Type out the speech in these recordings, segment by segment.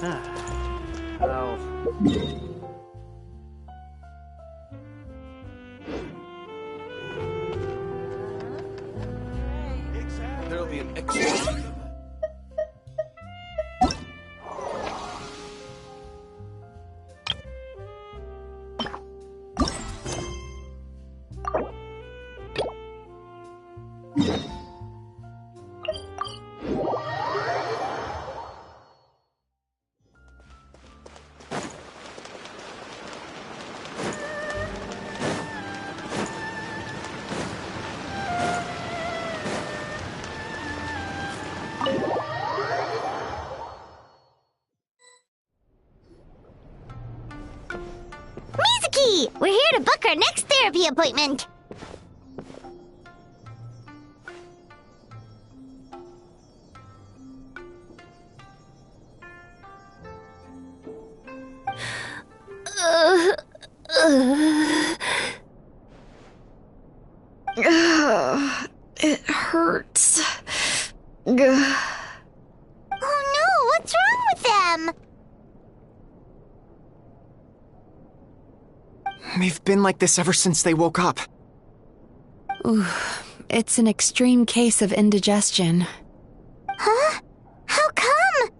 Oh. There'll be an extra. Mizuki! We're here to book our next therapy appointment! It hurts. Oh no, what's wrong with them? They've been like this ever since they woke up. Ooh, it's an extreme case of indigestion. Huh? How come?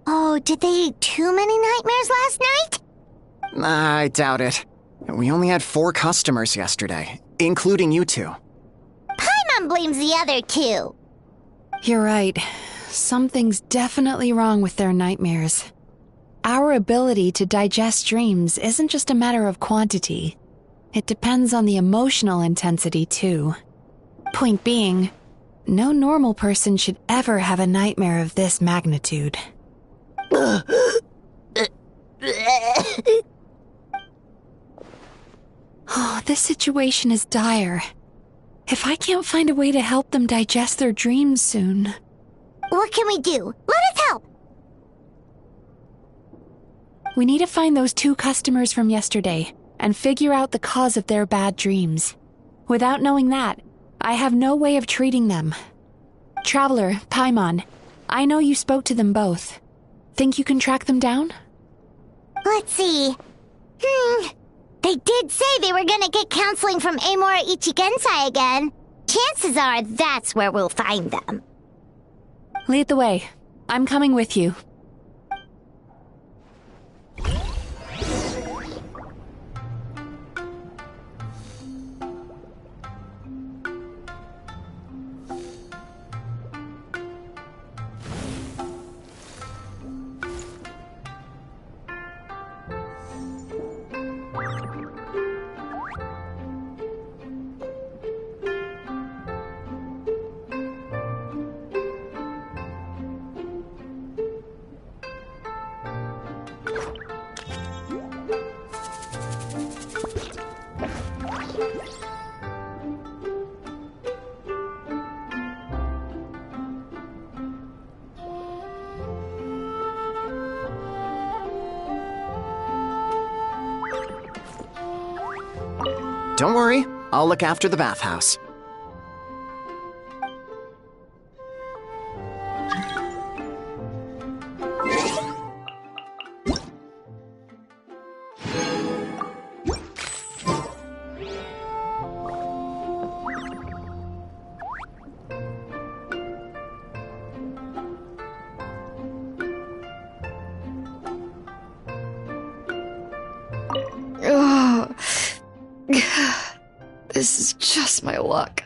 Oh, did they eat too many nightmares last night? I doubt it. We only had 4 customers yesterday, including you two. Paimon blames the other 2. You're right. Something's definitely wrong with their nightmares. Our ability to digest dreams isn't just a matter of quantity. It depends on the emotional intensity, too. Point being, no normal person should ever have a nightmare of this magnitude. Oh, this situation is dire. If I can't find a way to help them digest their dreams soon... What can we do? Let us help! We need to find those 2 customers from yesterday and figure out the cause of their bad dreams. Without knowing that, I have no way of treating them. Traveler, Paimon, I know you spoke to them both. Think you can track them down? Let's see. They did say they were gonna get counseling from Amora Ichigensai again. Chances are that's where we'll find them. Lead the way. I'm coming with you. Don't worry, I'll look after the bathhouse. This is just my luck.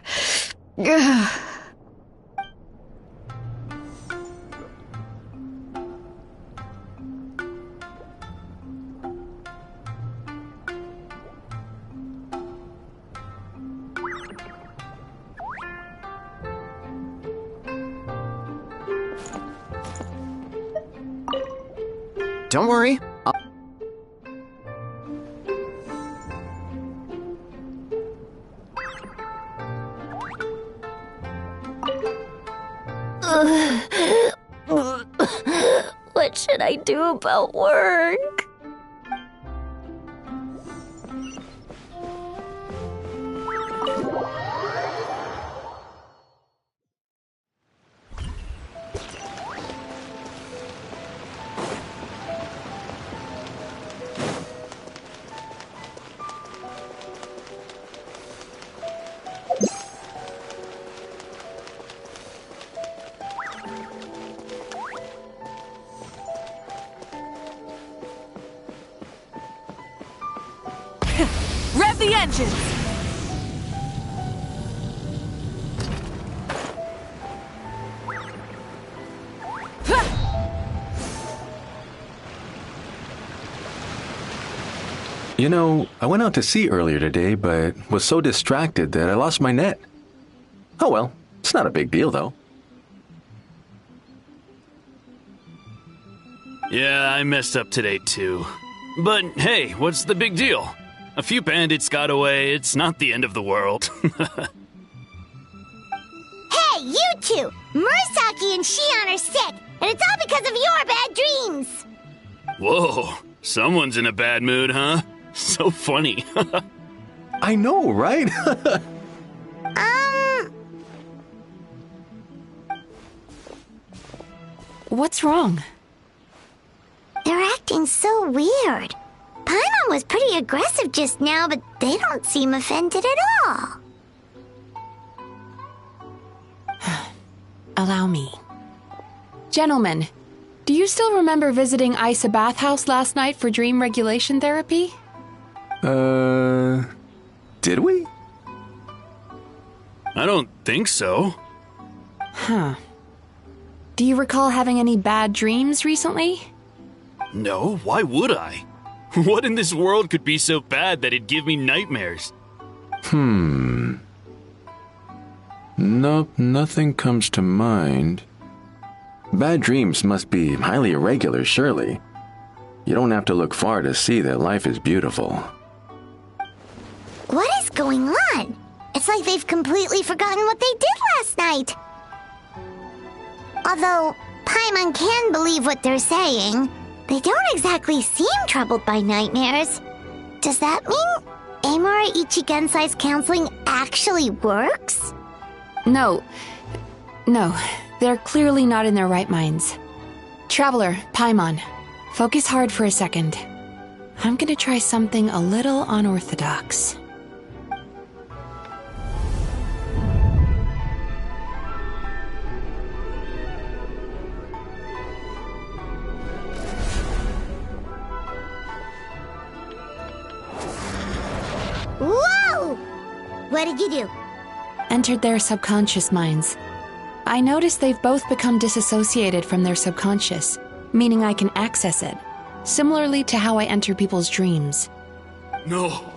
Don't worry, What should I do about work? Rev the engines! You know, I went out to sea earlier today, but was so distracted that I lost my net. Oh well, it's not a big deal though. Yeah, I messed up today too. But hey, what's the big deal? A few bandits got away, it's not the end of the world. Hey, you two! Murasaki and Shion are sick, and it's all because of your bad dreams! Whoa, someone's in a bad mood, huh? So funny. I know, right? What's wrong? They're acting so weird. Paimon was pretty aggressive just now, but they don't seem offended at all. Allow me. Gentlemen, do you still remember visiting Isa Bathhouse last night for dream regulation therapy? Did we? I don't think so. Huh. Do you recall having any bad dreams recently? No, why would I? What in this world could be so bad that it'd give me nightmares? Nope, nothing comes to mind. Bad dreams must be highly irregular, surely. You don't have to look far to see that life is beautiful. What is going on? It's like they've completely forgotten what they did last night. Although Paimon can believe what they're saying, they don't exactly seem troubled by nightmares. Does that mean Amora Ichigensai's counseling actually works? No, they're clearly not in their right minds. Traveler, Paimon, focus hard for a second. I'm gonna try something a little unorthodox. Whoa! What did you do? Entered their subconscious minds. I noticed they've both become disassociated from their subconscious, meaning I can access it, similarly to how I enter people's dreams. No!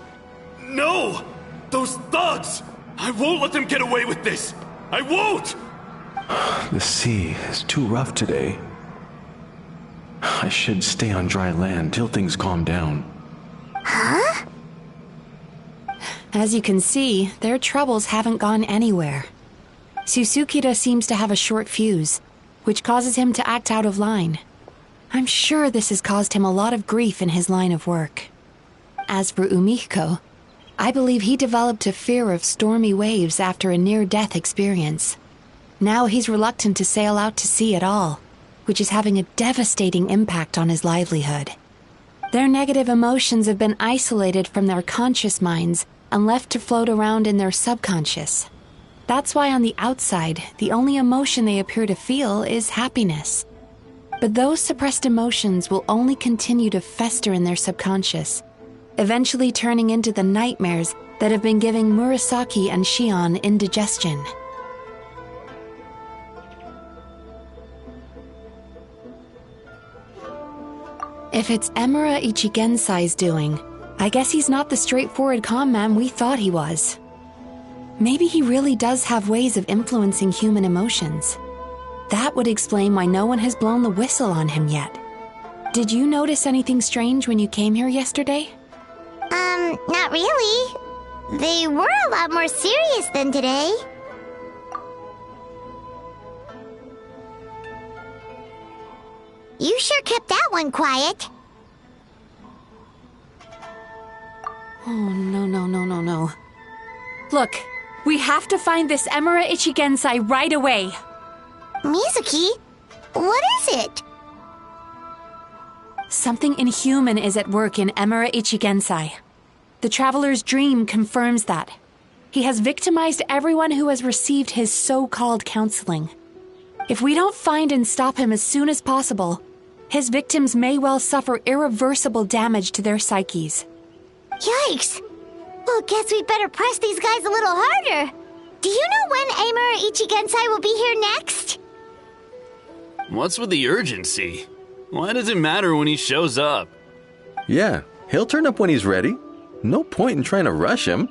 No! Those thugs! I won't let them get away with this! I won't! The sea is too rough today. I should stay on dry land till things calm down. Huh? As you can see, their troubles haven't gone anywhere. Susukida seems to have a short fuse, which causes him to act out of line. I'm sure this has caused him a lot of grief in his line of work. As for Umiko, I believe he developed a fear of stormy waves after a near-death experience. Now he's reluctant to sail out to sea at all, which is having a devastating impact on his livelihood. Their negative emotions have been isolated from their conscious minds and left to float around in their subconscious. That's why on the outside, the only emotion they appear to feel is happiness. But those suppressed emotions will only continue to fester in their subconscious, eventually turning into the nightmares that have been giving Murasaki and Shion indigestion. If it's Emura Ichigensai's doing, I guess he's not the straightforward calm man we thought he was. Maybe he really does have ways of influencing human emotions. That would explain why no one has blown the whistle on him yet. Did you notice anything strange when you came here yesterday? Not really. They were a lot more serious than today. You sure kept that one quiet. Oh, no. Look, we have to find this Emura Ichigensai right away. Mizuki, what is it? Something inhuman is at work in Emura Ichigensai. The Traveler's dream confirms that. He has victimized everyone who has received his so-called counseling. If we don't find and stop him as soon as possible, his victims may well suffer irreversible damage to their psyches. Yikes! Well, guess we better press these guys a little harder. Do you know when Amura Ichigensai will be here next? What's with the urgency? Why does it matter when he shows up? Yeah, he'll turn up when he's ready. No point in trying to rush him.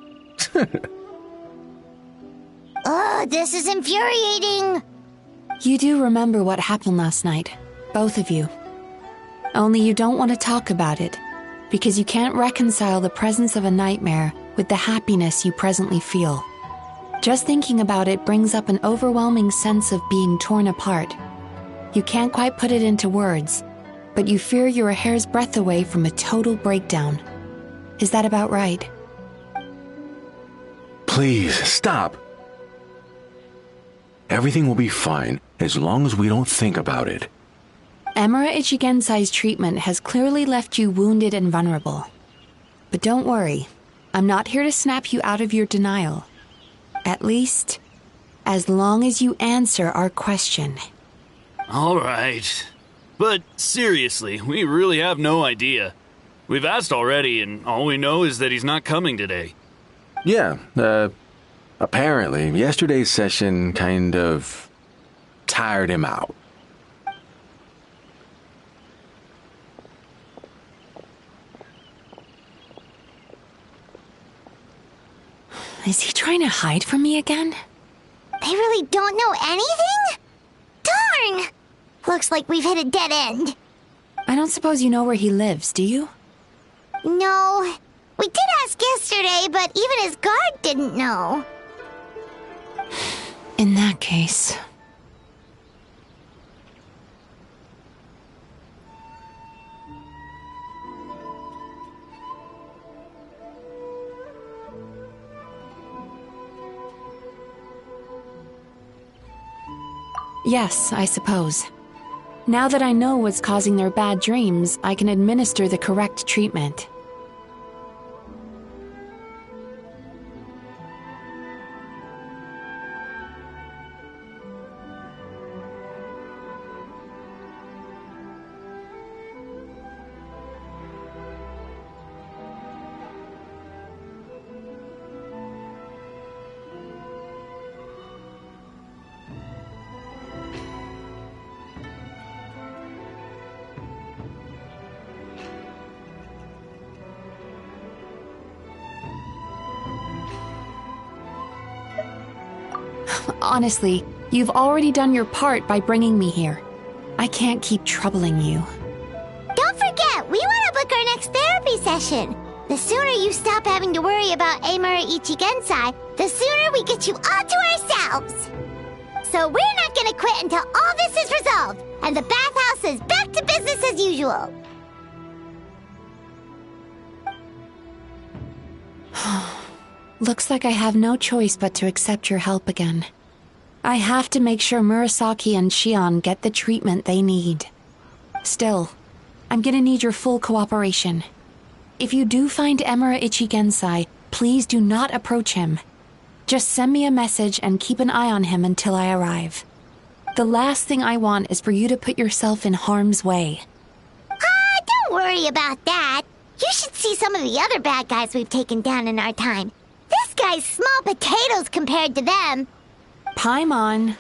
Ugh, this is infuriating. You do remember what happened last night, both of you. Only you don't want to talk about it, because you can't reconcile the presence of a nightmare with the happiness you presently feel. Just thinking about it brings up an overwhelming sense of being torn apart. You can't quite put it into words, but you fear you're a hair's breadth away from a total breakdown. Is that about right? Please, stop. Everything will be fine as long as we don't think about it. Amura Ichigensai's treatment has clearly left you wounded and vulnerable. But don't worry, I'm not here to snap you out of your denial. At least, as long as you answer our question. All right. But seriously, we really have no idea. We've asked already, and all we know is that he's not coming today. Yeah, apparently, yesterday's session kind of tired him out. Is he trying to hide from me again? They really don't know anything? Darn! Looks like we've hit a dead end. I don't suppose you know where he lives, do you? No. We did ask yesterday, but even his guard didn't know. In that case... Yes, I suppose. Now that I know what's causing their bad dreams, I can administer the correct treatment. Honestly, you've already done your part by bringing me here. I can't keep troubling you. Don't forget, we want to book our next therapy session. The sooner you stop having to worry about Amura Ichigensai, the sooner we get you all to ourselves. So we're not going to quit until all this is resolved, and the bathhouse is back to business as usual. Looks like I have no choice but to accept your help again. I have to make sure Murasaki and Shion get the treatment they need. Still, I'm gonna need your full cooperation. If you do find Amura Ichigensai, please do not approach him. Just send me a message and keep an eye on him until I arrive. The last thing I want is for you to put yourself in harm's way. Don't worry about that. You should see some of the other bad guys we've taken down in our time. This guy's small potatoes compared to them. Paimon.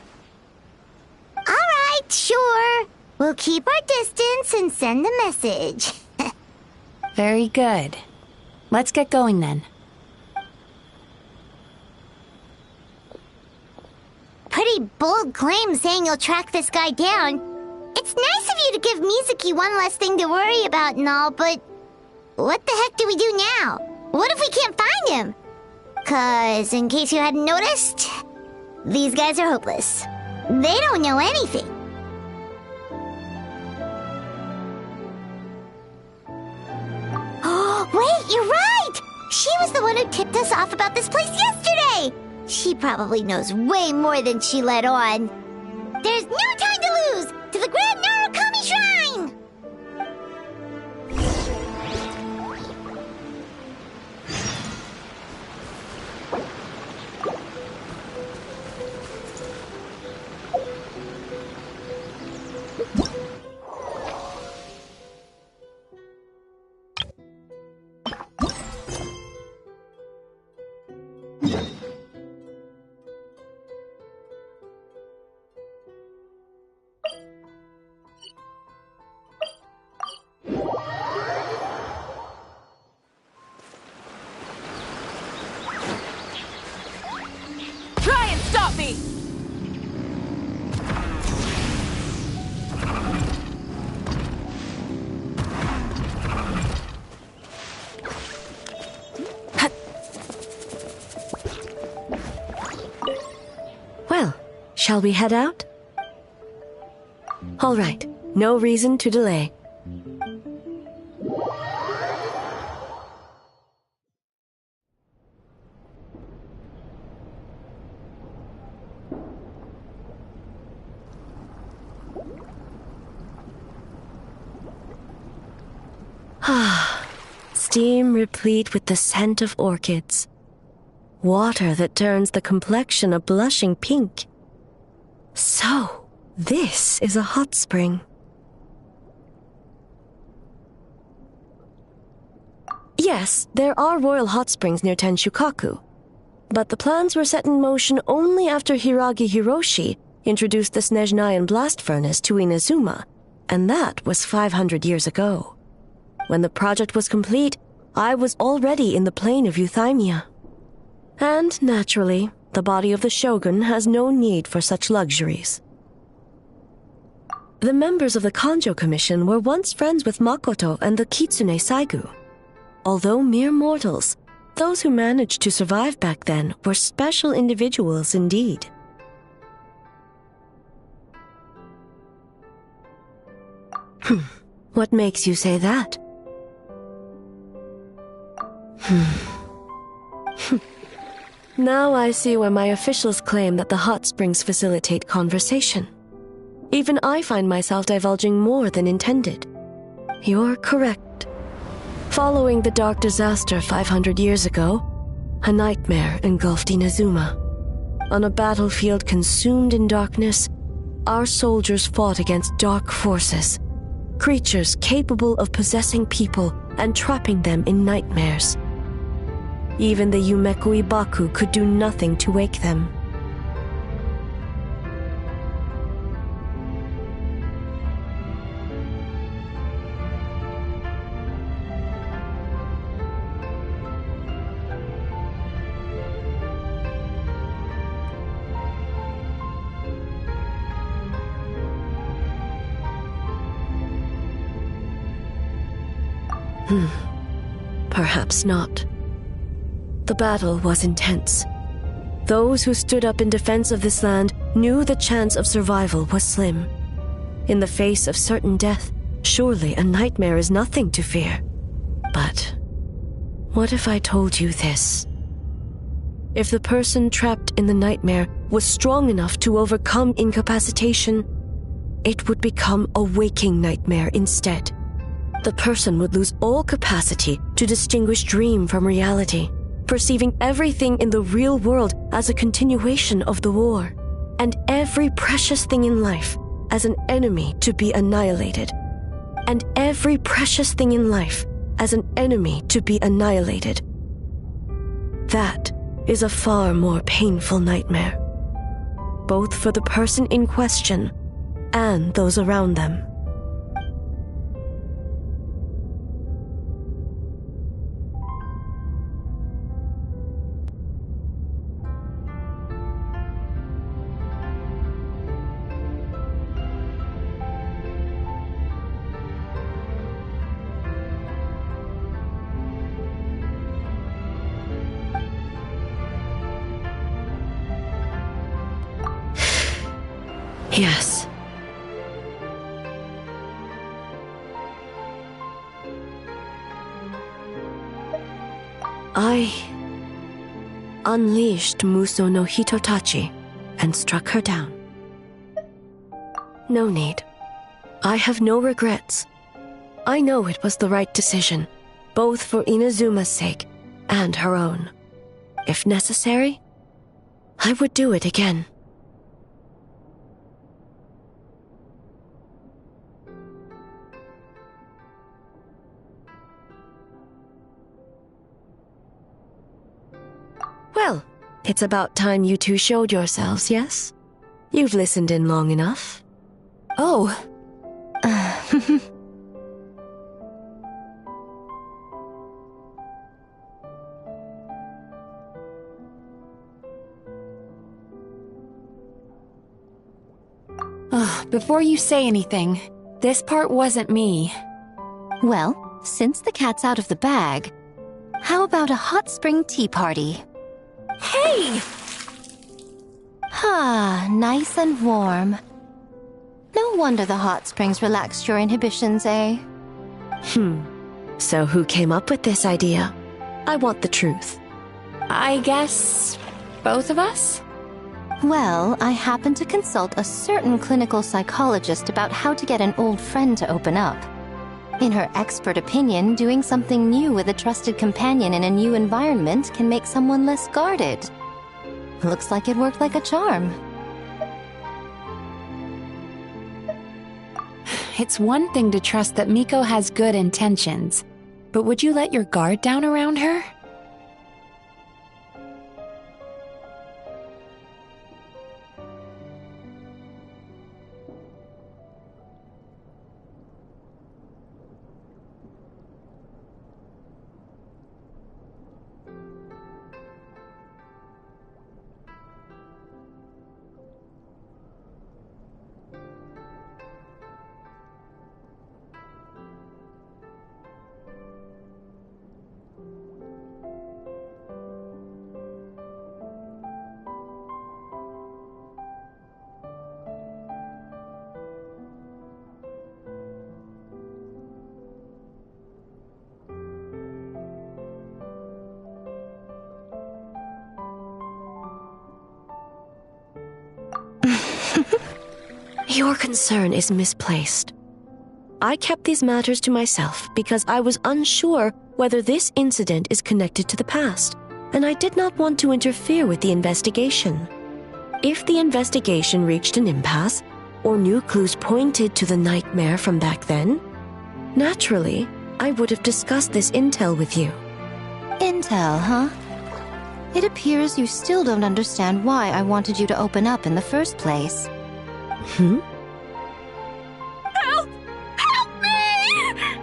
All right, sure. We'll keep our distance and send the message. Very good. Let's get going then. Pretty bold claim saying you'll track this guy down. It's nice of you to give Mizuki one less thing to worry about and all, but what the heck do we do now? What if we can't find him? 'Cause, in case you hadn't noticed, these guys are hopeless. They don't know anything. Oh, wait, you're right! She was the one who tipped us off about this place yesterday! She probably knows way more than she let on. There's no time to lose! To the Grand Narukami Shrine! Shall we head out? All right, no reason to delay. Steam replete with the scent of orchids. Water that turns the complexion a blushing pink. So, this is a hot spring. Yes, there are royal hot springs near Tenshukaku, but the plans were set in motion only after Hiragi Hiroshi introduced the Snezhnayan blast furnace to Inazuma, and that was 500 years ago. When the project was complete, I was already in the plain of Euthymia. And, naturally, the body of the shogun has no need for such luxuries. The members of the Kanjo Commission were once friends with Makoto and the Kitsune Saigu. Although mere mortals, those who managed to survive back then were special individuals indeed. What makes you say that? Now I see why my officials claim that the hot springs facilitate conversation. Even I find myself divulging more than intended. You're correct. Following the dark disaster 500 years ago, a nightmare engulfed Inazuma. On a battlefield consumed in darkness, our soldiers fought against dark forces, creatures capable of possessing people and trapping them in nightmares. Even the Yumeku Ibaku could do nothing to wake them. Perhaps not. The battle was intense. Those who stood up in defense of this land knew the chance of survival was slim. In the face of certain death, surely a nightmare is nothing to fear. But what if I told you this? If the person trapped in the nightmare was strong enough to overcome incapacitation, it would become a waking nightmare instead. The person would lose all capacity to distinguish dream from reality, perceiving everything in the real world as a continuation of the war, and every precious thing in life as an enemy to be annihilated, and every precious thing in life as an enemy to be annihilated. That is a far more painful nightmare, both for the person in question and those around them. Yes. I unleashed Muso no Hitotachi and struck her down. No need. I have no regrets. I know it was the right decision, both for Inazuma's sake and her own. If necessary, I would do it again. Well, it's about time you two showed yourselves, yes? You've listened in long enough. Oh. Before you say anything, this part wasn't me. Well, since the cat's out of the bag, how about a hot spring tea party? Hey! Ah, nice and warm. No wonder the hot springs relaxed your inhibitions, eh? So who came up with this idea? I want the truth. I guess both of us? Well, I happened to consult a certain clinical psychologist about how to get an old friend to open up. In her expert opinion, doing something new with a trusted companion in a new environment can make someone less guarded. Looks like it worked like a charm. It's one thing to trust that Miko has good intentions, but would you let your guard down around her? Your concern is misplaced. I kept these matters to myself because I was unsure whether this incident is connected to the past, and I did not want to interfere with the investigation. If the investigation reached an impasse, or new clues pointed to the nightmare from back then, naturally, I would have discussed this intel with you. Intel, huh? It appears you still don't understand why I wanted you to open up in the first place. Help! Help me!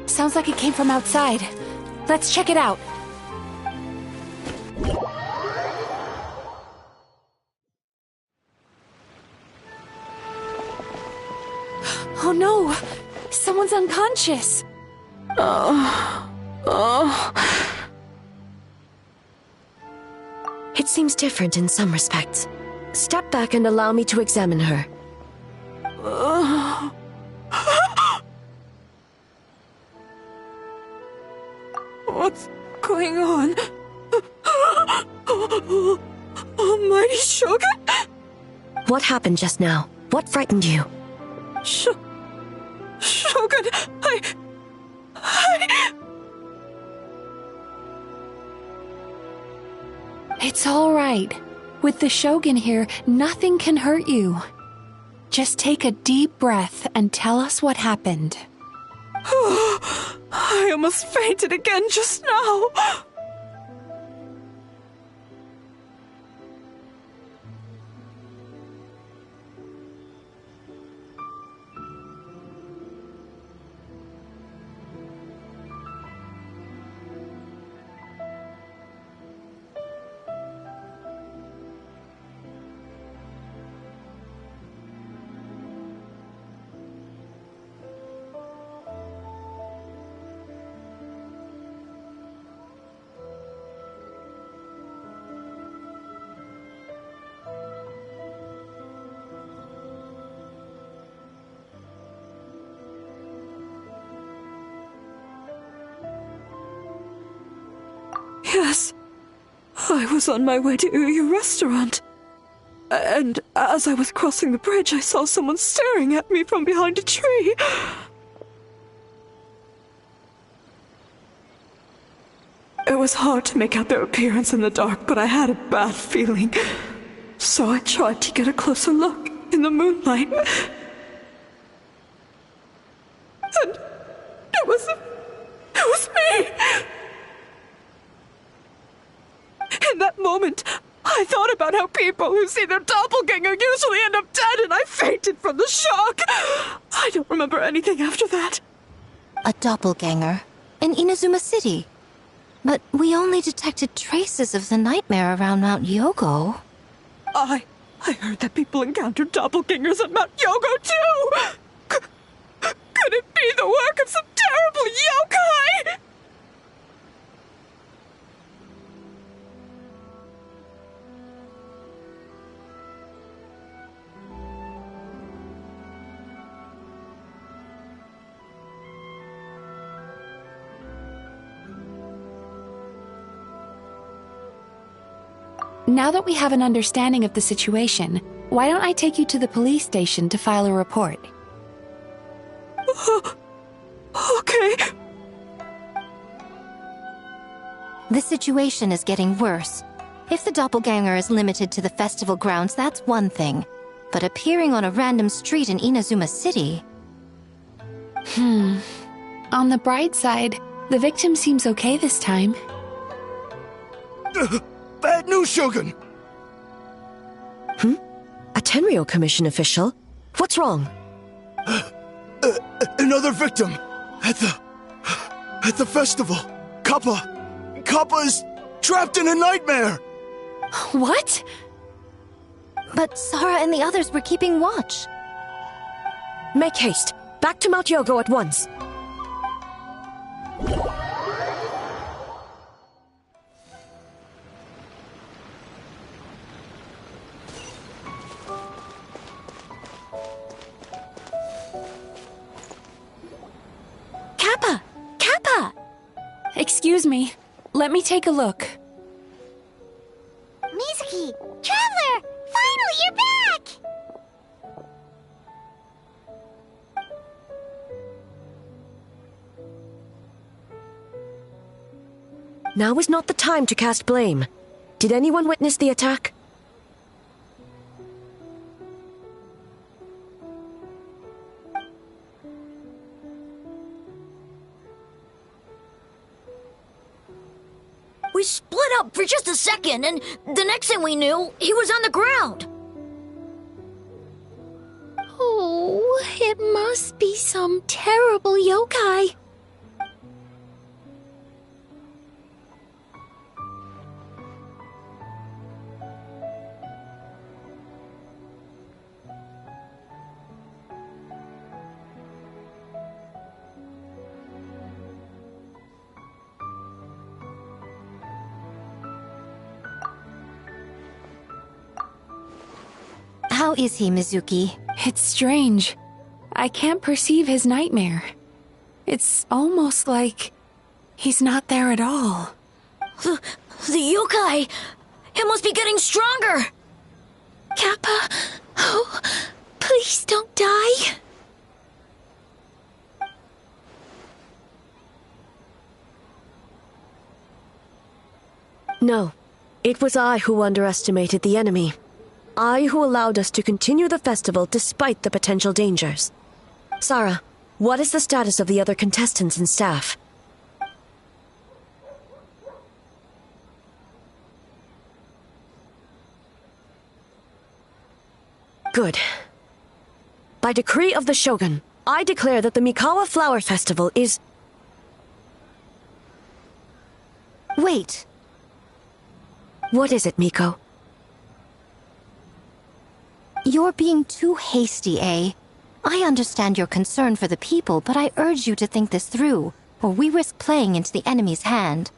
Sounds like it came from outside. Let's check it out. Oh no! Someone's unconscious! It seems different in some respects. Step back and allow me to examine her. What's going on? Almighty Shogun? What happened just now? What frightened you? Shogun, It's all right. With the Shogun here, nothing can hurt you. Just take a deep breath and tell us what happened. I almost fainted again just now. Yes. I was on my way to your restaurant. And as I was crossing the bridge, I saw someone staring at me from behind a tree. It was hard to make out their appearance in the dark, but I had a bad feeling. So I tried to get a closer look in the moonlight. And it was me! In that moment, I thought about how people who see their doppelganger usually end up dead, and I fainted from the shock. I don't remember anything after that. A doppelganger? In Inazuma City? But we only detected traces of the nightmare around Mount Yogo. I heard that people encountered doppelgangers at Mount Yogo, too! Could it be the work of some terrible yokai? Now that we have an understanding of the situation, why don't I take you to the police station to file a report? Okay. The situation is getting worse. If the doppelganger is limited to the festival grounds, that's one thing. But appearing on a random street in Inazuma City... On the bright side, the victim seems okay this time. Bad news, Shogun! A Tenryo Commission official? What's wrong? Another victim! At the festival! Kappa is trapped in a nightmare! What? But Sara and the others were keeping watch. Make haste. Back to Mount Yogo at once. Kappa! Kappa! Excuse me. Let me take a look. Mizuki! Traveler! Finally, you're back! Now is not the time to cast blame. Did anyone witness the attack? We split up for just a second, and the next thing we knew, he was on the ground. Oh, it must be some terrible yokai. How is he, Mizuki? It's strange. I can't perceive his nightmare. It's almost like he's not there at all. The yokai! It must be getting stronger! Kappa, oh, please don't die. No. It was I who underestimated the enemy. I who allowed us to continue the festival despite the potential dangers. Sara, what is the status of the other contestants and staff? Good. By decree of the Shogun, I declare that the Mikawa Flower Festival is... Wait. What is it, Miko? You're being too hasty, eh? I understand your concern for the people, but I urge you to think this through, or we risk playing into the enemy's hand.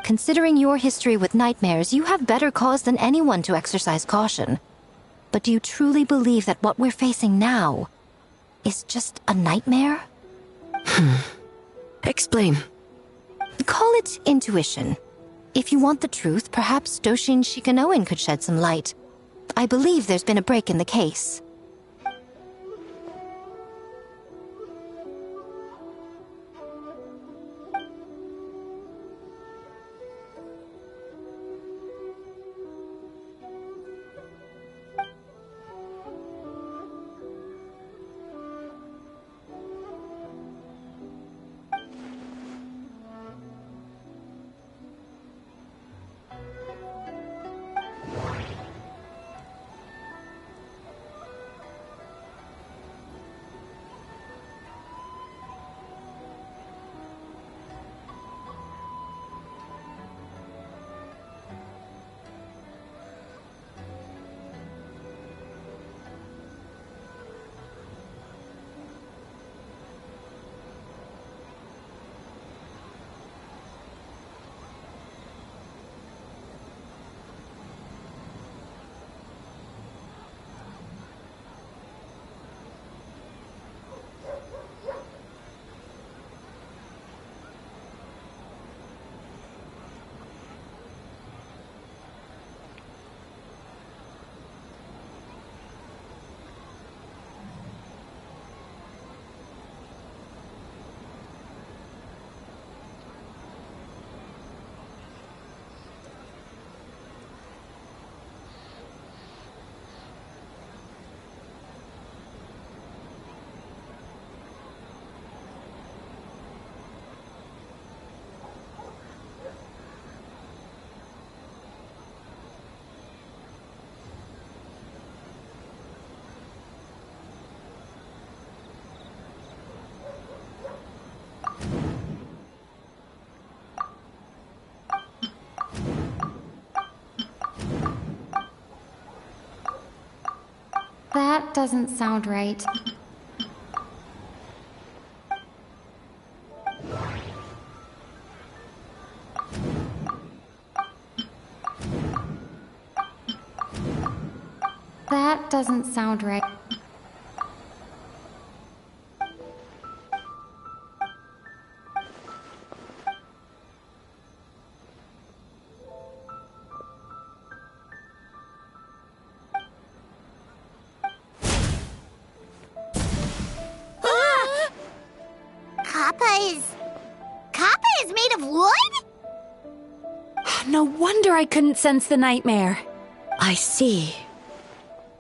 Considering your history with nightmares, you have better cause than anyone to exercise caution. But do you truly believe that what we're facing now is just a nightmare? Explain. call it intuition. If you want the truth, perhaps Doshin Shikanoen could shed some light. I believe there's been a break in the case. That doesn't sound right. That doesn't sound right. Kappa is made of wood? No wonder I couldn't sense the nightmare. I see.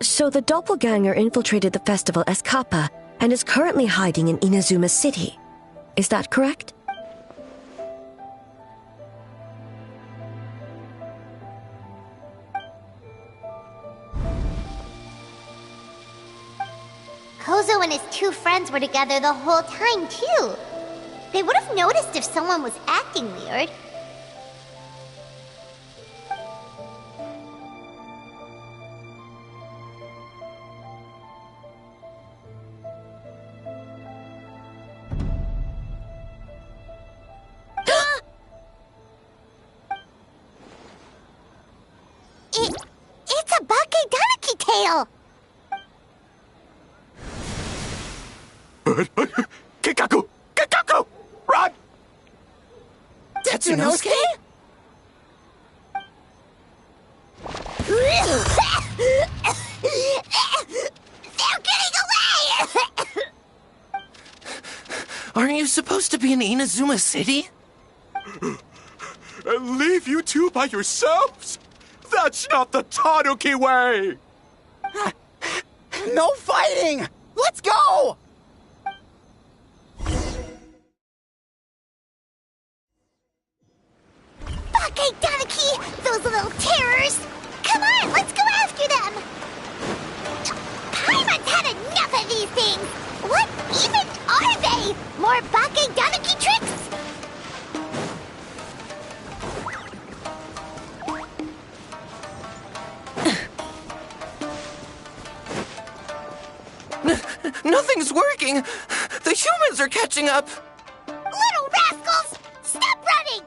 So the doppelganger infiltrated the festival as Kappa and is currently hiding in Inazuma City. Is that correct? Kozo and his two friends were together the whole time, too. They would have noticed if someone was acting weird. It's a Bakedaniki tail! Kikaku! Kikaku! Run! Tetsunosuke? They're getting away! Aren't you supposed to be in Inazuma City? And leave you two by yourselves? That's not the Tanuki way! No fighting! Let's go! Bakedaniki! Those little terrors! Come on, let's go after them! Paimon's had enough of these things! What even are they? More Bakedaniki tricks? Nothing's working! The humans are catching up! Little rascals! Stop running!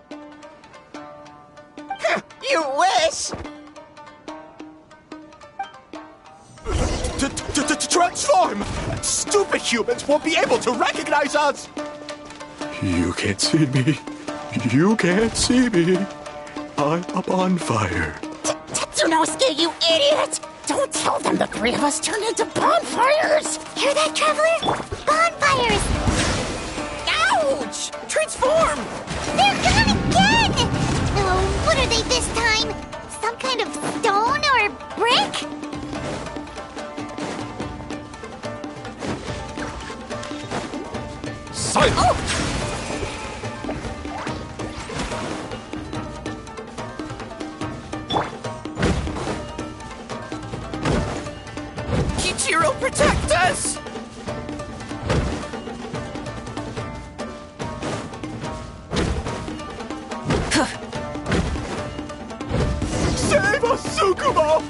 You wish! Transform! Stupid humans won't be able to recognize us! You can't see me, You can't see me. I'm up on fire. Tetsunosuke, you idiot! Don't tell them the three of us turned into bonfires! Hear that, Traveler? Bonfires! Ouch! Transform! They're gone again! Oh, what are they this time? Some kind of stone or brick? Sight! Oh! Kichiro, protect us! Save us, Tsukumo!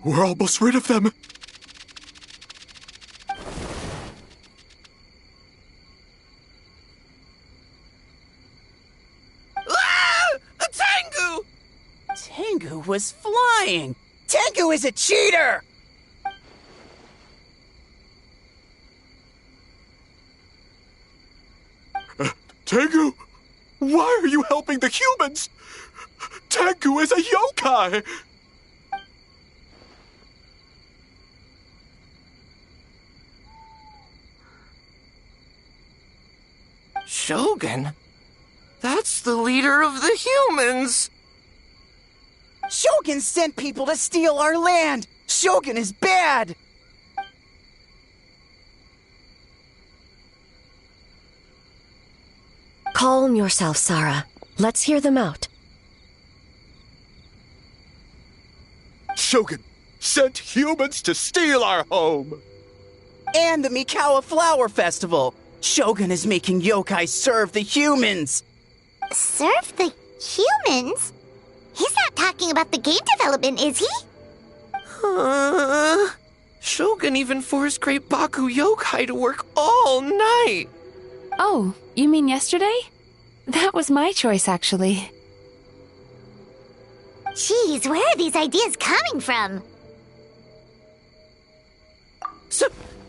We're almost rid of them. Ah! A Tengu! Tengu was flying! Tengu is a cheater! Tengu, why are you helping the humans? Tengu is a yokai! Shogun? That's the leader of the humans! Shogun sent people to steal our land! Shogun is bad! Calm yourself, Sarah. Let's hear them out. Shogun sent humans to steal our home! And the Mikawa Flower Festival! Shogun is making yokai serve the humans! Serve the humans? He's not talking about the game development, is he? Shogun even forced Great Baku Yokai to work all night! Oh, you mean yesterday? That was my choice, actually. Jeez, where are these ideas coming from?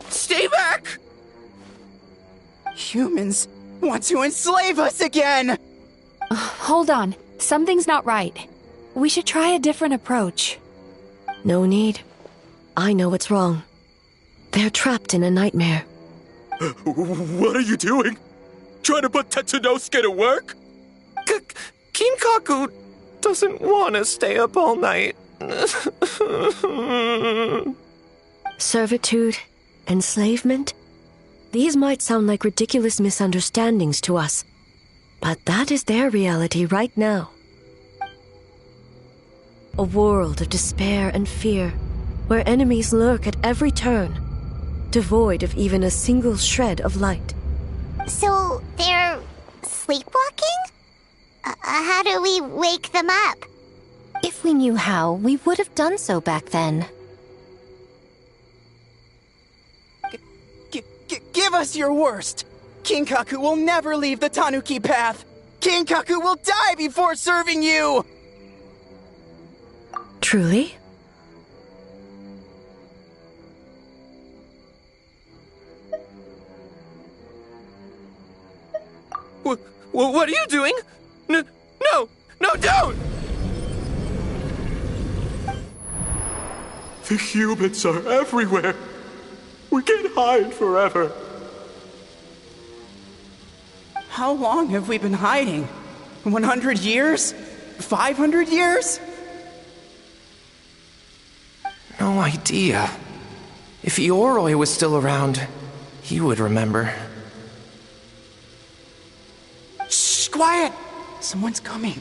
Stay back! Humans want to enslave us again! Hold on. Something's not right. We should try a different approach. No need. I know what's wrong. They're trapped in a nightmare. What are you doing? Trying to put Tetsunosuke to work? Kinkaku doesn't want to stay up all night. Servitude, enslavement? These might sound like ridiculous misunderstandings to us, but that is their reality right now. A world of despair and fear, where enemies lurk at every turn, devoid of even a single shred of light. So, they're sleepwalking? How do we wake them up? If we knew how, we would have done so back then. Give us your worst! Kinkaku will never leave the Tanuki path! Kinkaku will die before serving you! Truly? What are you doing? No, don't! The humans are everywhere. We can't hide forever. How long have we been hiding? 100 years? 500 years? No idea. If Ioroi was still around, he would remember. Shh, quiet! Someone's coming.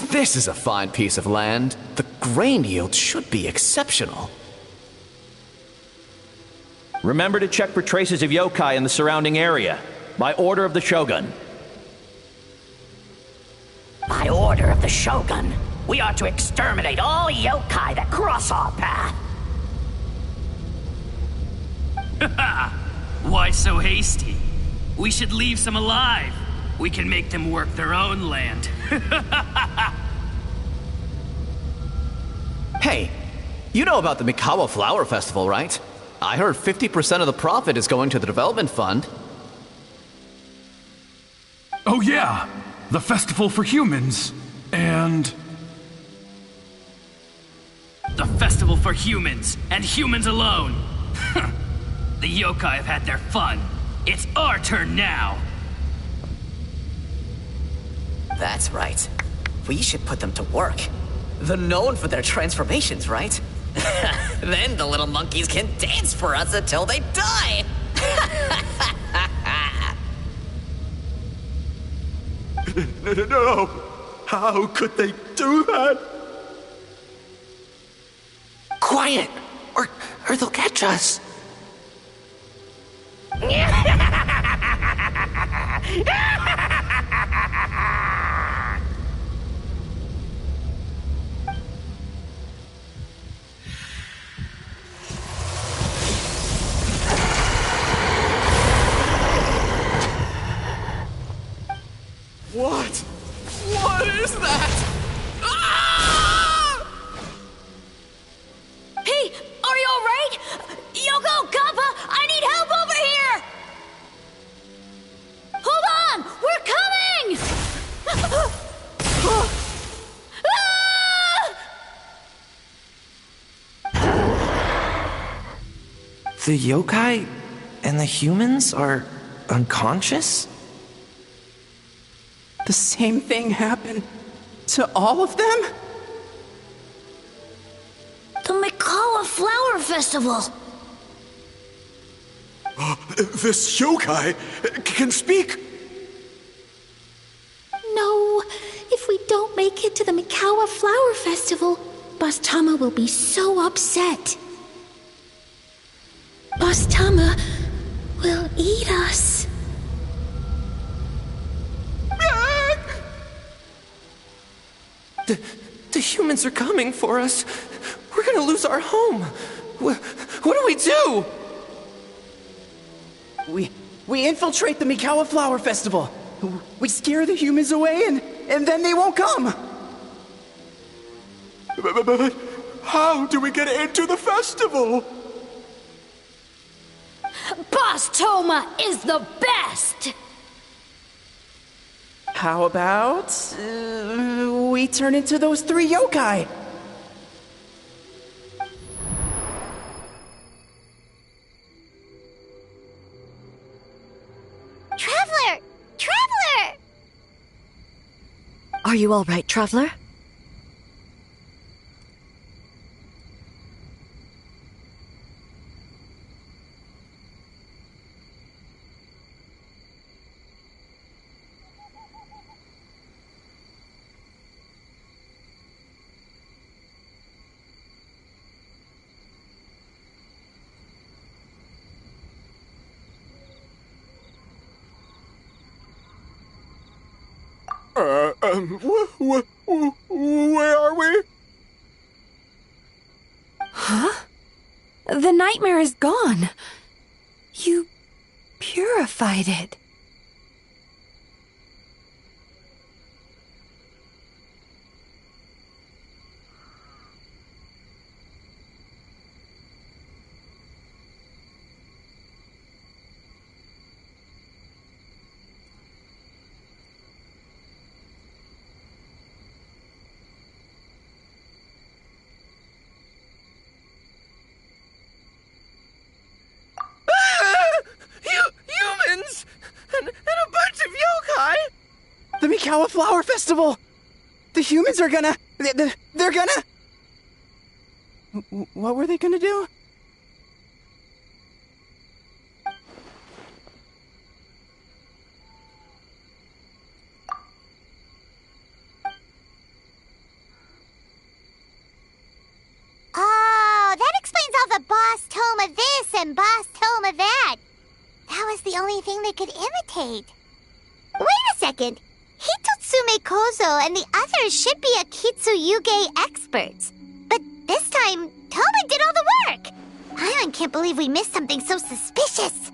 This is a fine piece of land. The grain yield should be exceptional. Remember to check for traces of yokai in the surrounding area. By order of the Shogun. By order of the Shogun, we are to exterminate all yokai that cross our path. Why so hasty? We should leave some alive. We can make them work their own land. Hey, you know about the Mikawa Flower Festival, right? I heard 50% of the profit is going to the development fund. Oh yeah, the festival for humans. And... The festival for humans, and humans alone. The yokai have had their fun. It's our turn now. That's right. We should put them to work. They're known for their transformations, right? Then the little monkeys can dance for us until they die! No! How could they do that? Quiet! Or they'll catch us. What? What is that? Ah! Hey, are you alright? Yoko, Kappa, I need help over here! Hold on! We're coming! The yokai and the humans are unconscious? The same thing happened to all of them? The Mikawa Flower Festival! This yokai can speak! No, if we don't make it to the Mikawa Flower Festival, Boss Tama will be so upset. Boss Tama will eat us. The humans are coming for us. We're gonna lose our home. What do we do? We infiltrate the Mikawa Flower Festival. We scare the humans away and then they won't come. But how do we get into the festival? Boss Toma is the best! How about we turn into those 3 yokai? Traveler! Traveler! Are you all right, Traveler? Where are we? Huh? The nightmare is gone. You purified it. Humans! And a bunch of yokai! The Mikawa Flower Festival! The humans are gonna... They're gonna... What were they gonna do? Oh, that explains all the Boss Toma this and Boss Toma that. That was the only thing they could imitate. Wait a second. Hitotsume Kozo and the others should be Akitsuyuge experts. But this time, Toma did all the work. Paimon can't believe we missed something so suspicious.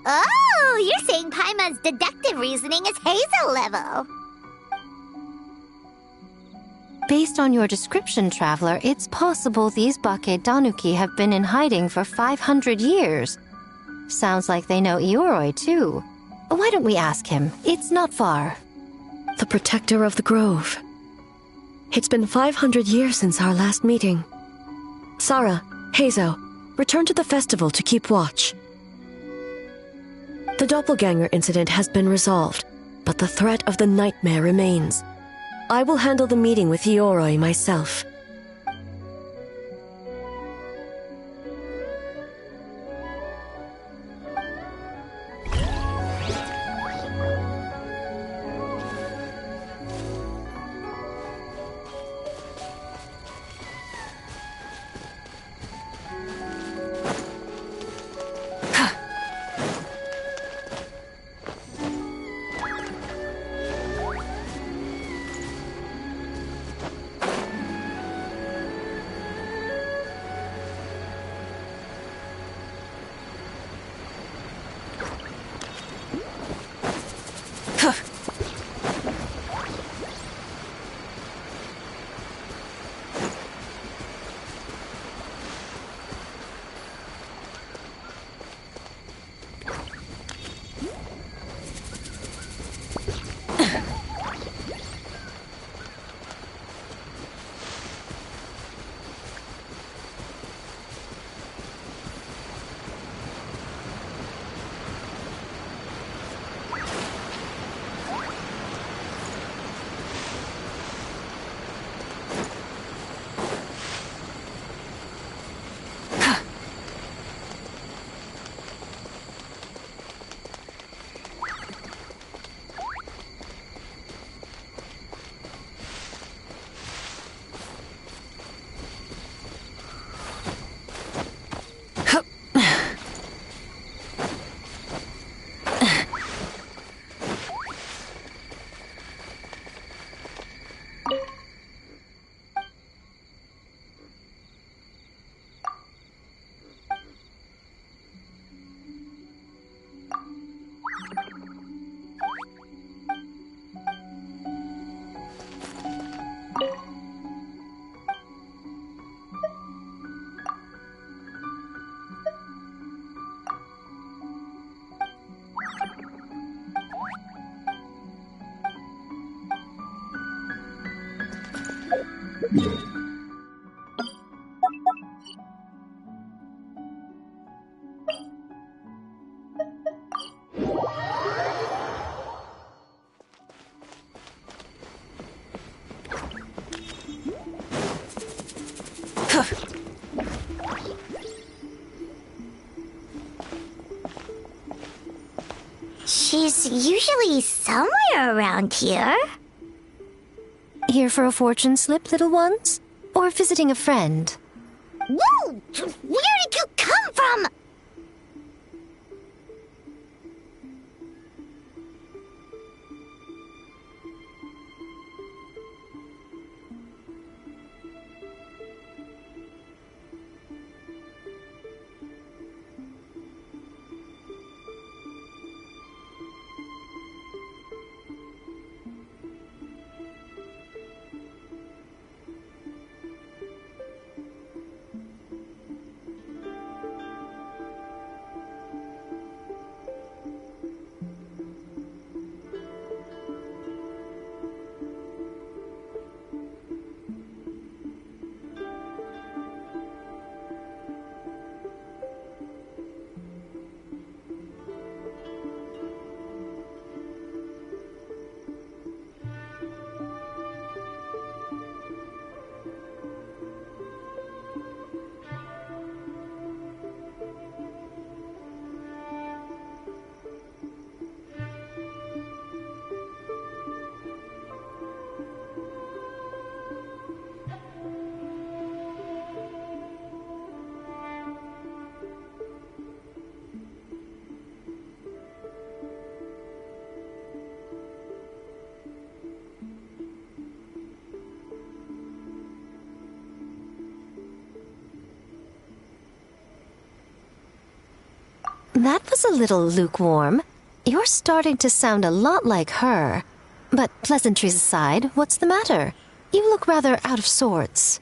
Oh, you're saying Paimon's deductive reasoning is Hazel level. Based on your description, Traveler, it's possible these Bake Danuki have been in hiding for 500 years. Sounds like they know Ioroi, too. Why don't we ask him? It's not far. The protector of the grove. It's been 500 years since our last meeting. Sarah, Hazo, return to the festival to keep watch. The doppelganger incident has been resolved, but the threat of the nightmare remains. I will handle the meeting with Ioroi myself. She's usually somewhere around here. Here for a fortune slip, little ones? Or visiting a friend? Whoa! Where did you come from? That was a little lukewarm. You're starting to sound a lot like her. But pleasantries aside, what's the matter? You look rather out of sorts.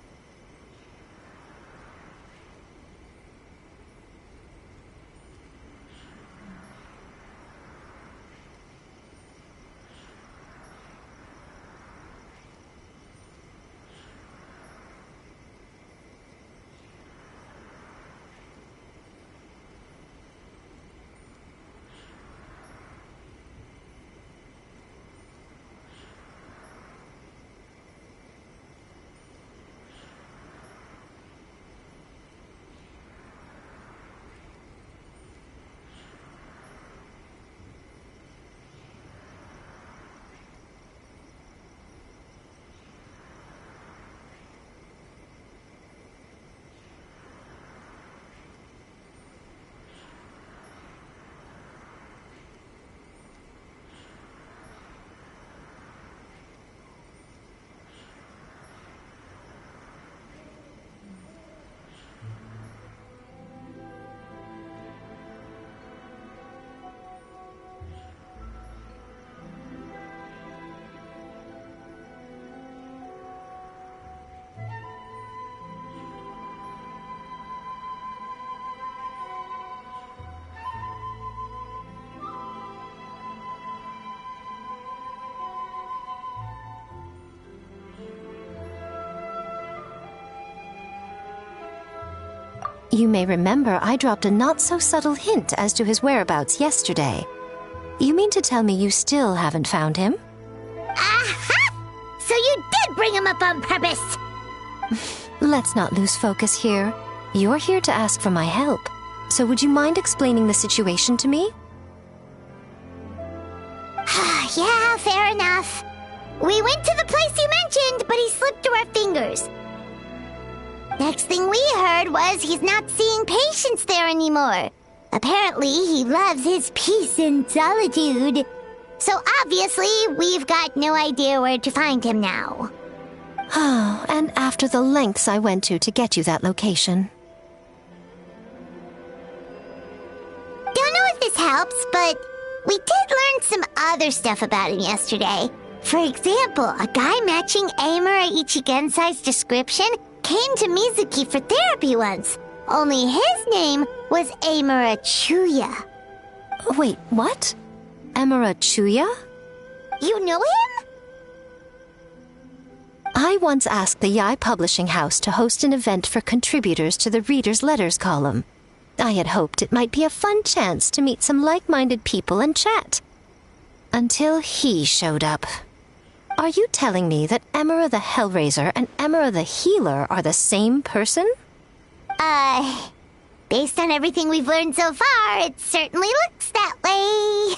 You may remember I dropped a not-so-subtle hint as to his whereabouts yesterday. You mean to tell me you still haven't found him? Aha! So you did bring him up on purpose! Let's not lose focus here. You're here to ask for my help. So would you mind explaining the situation to me? Yeah, fair enough. We went to the place you mentioned, but he slipped through our fingers. Next thing we heard was he's not seeing patients there anymore. Apparently, he loves his peace and solitude. So obviously, we've got no idea where to find him now. Oh, and after the lengths I went to get you that location. Don't know if this helps, but we did learn some other stuff about him yesterday. For example, a guy matching Amura Ichigensai's description came to Mizuki for therapy once. Only his name was Amura Chuya. Wait, what? Amura Chuya? You know him? I once asked the Yai Publishing House to host an event for contributors to the Reader's Letters column. I had hoped it might be a fun chance to meet some like-minded people and chat. Until he showed up. Are you telling me that Amura the Hellraiser and Amura the Healer are the same person? Based on everything we've learned so far, it certainly looks that way.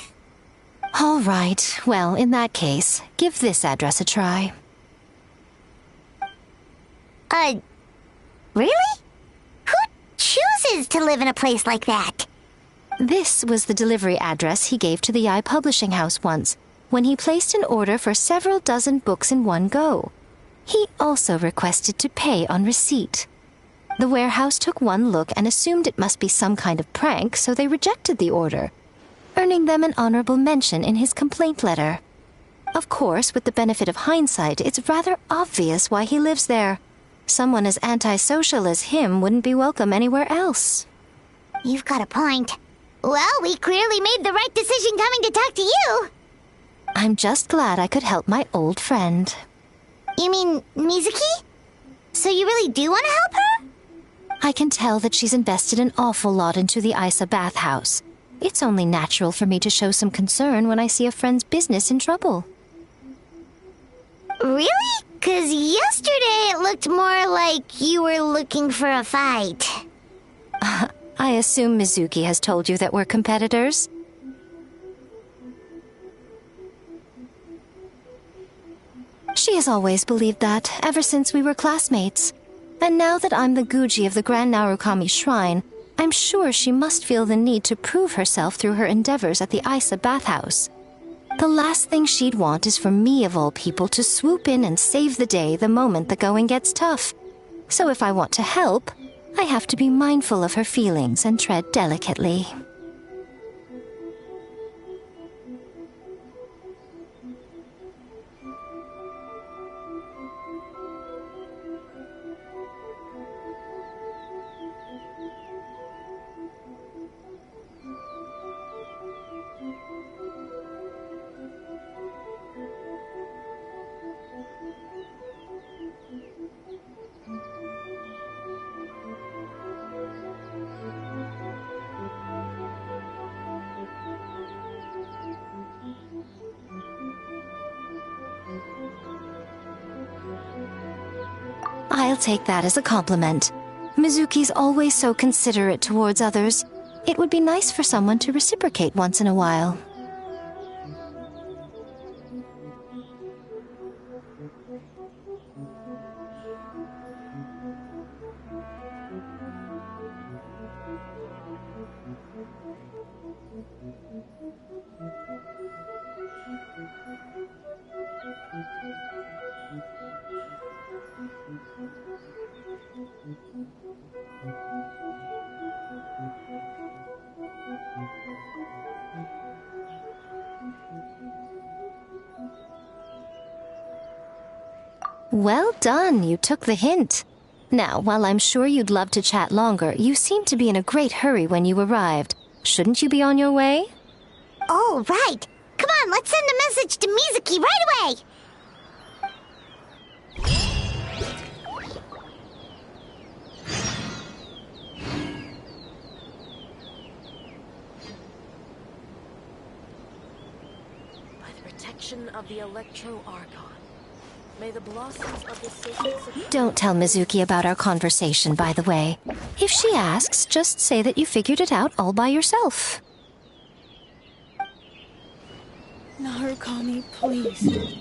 All right, well, in that case, give this address a try. Really? Who chooses to live in a place like that? This was the delivery address he gave to the Yai Publishing House once, when he placed an order for several dozen books in one go. He also requested to pay on receipt. The warehouse took one look and assumed it must be some kind of prank, so they rejected the order, earning them an honorable mention in his complaint letter. Of course, with the benefit of hindsight, it's rather obvious why he lives there. Someone as antisocial as him wouldn't be welcome anywhere else. You've got a point. Well, we clearly made the right decision coming to talk to you. I'm just glad I could help my old friend. You mean Mizuki? So you really do want to help her? I can tell that she's invested an awful lot into the Isa bathhouse. It's only natural for me to show some concern when I see a friend's business in trouble. Really? 'Cause yesterday it looked more like you were looking for a fight. I assume Mizuki has told you that we're competitors? She has always believed that, ever since we were classmates. And now that I'm the Guji of the Grand Narukami Shrine, I'm sure she must feel the need to prove herself through her endeavors at the Isa bathhouse. The last thing she'd want is for me, of all people, to swoop in and save the day the moment the going gets tough. So if I want to help, I have to be mindful of her feelings and tread delicately. I'll take that as a compliment. Mizuki's always so considerate towards others. It would be nice for someone to reciprocate once in a while. Well done, you took the hint. Now, while I'm sure you'd love to chat longer, you seemed to be in a great hurry when you arrived. Shouldn't you be on your way? Oh, right. Come on, let's send a message to Mizuki right away. By the protection of the Electro-Archon, may the blossoms of the sacred... Don't tell Mizuki about our conversation, by the way. If she asks, just say that you figured it out all by yourself. Narukami, please.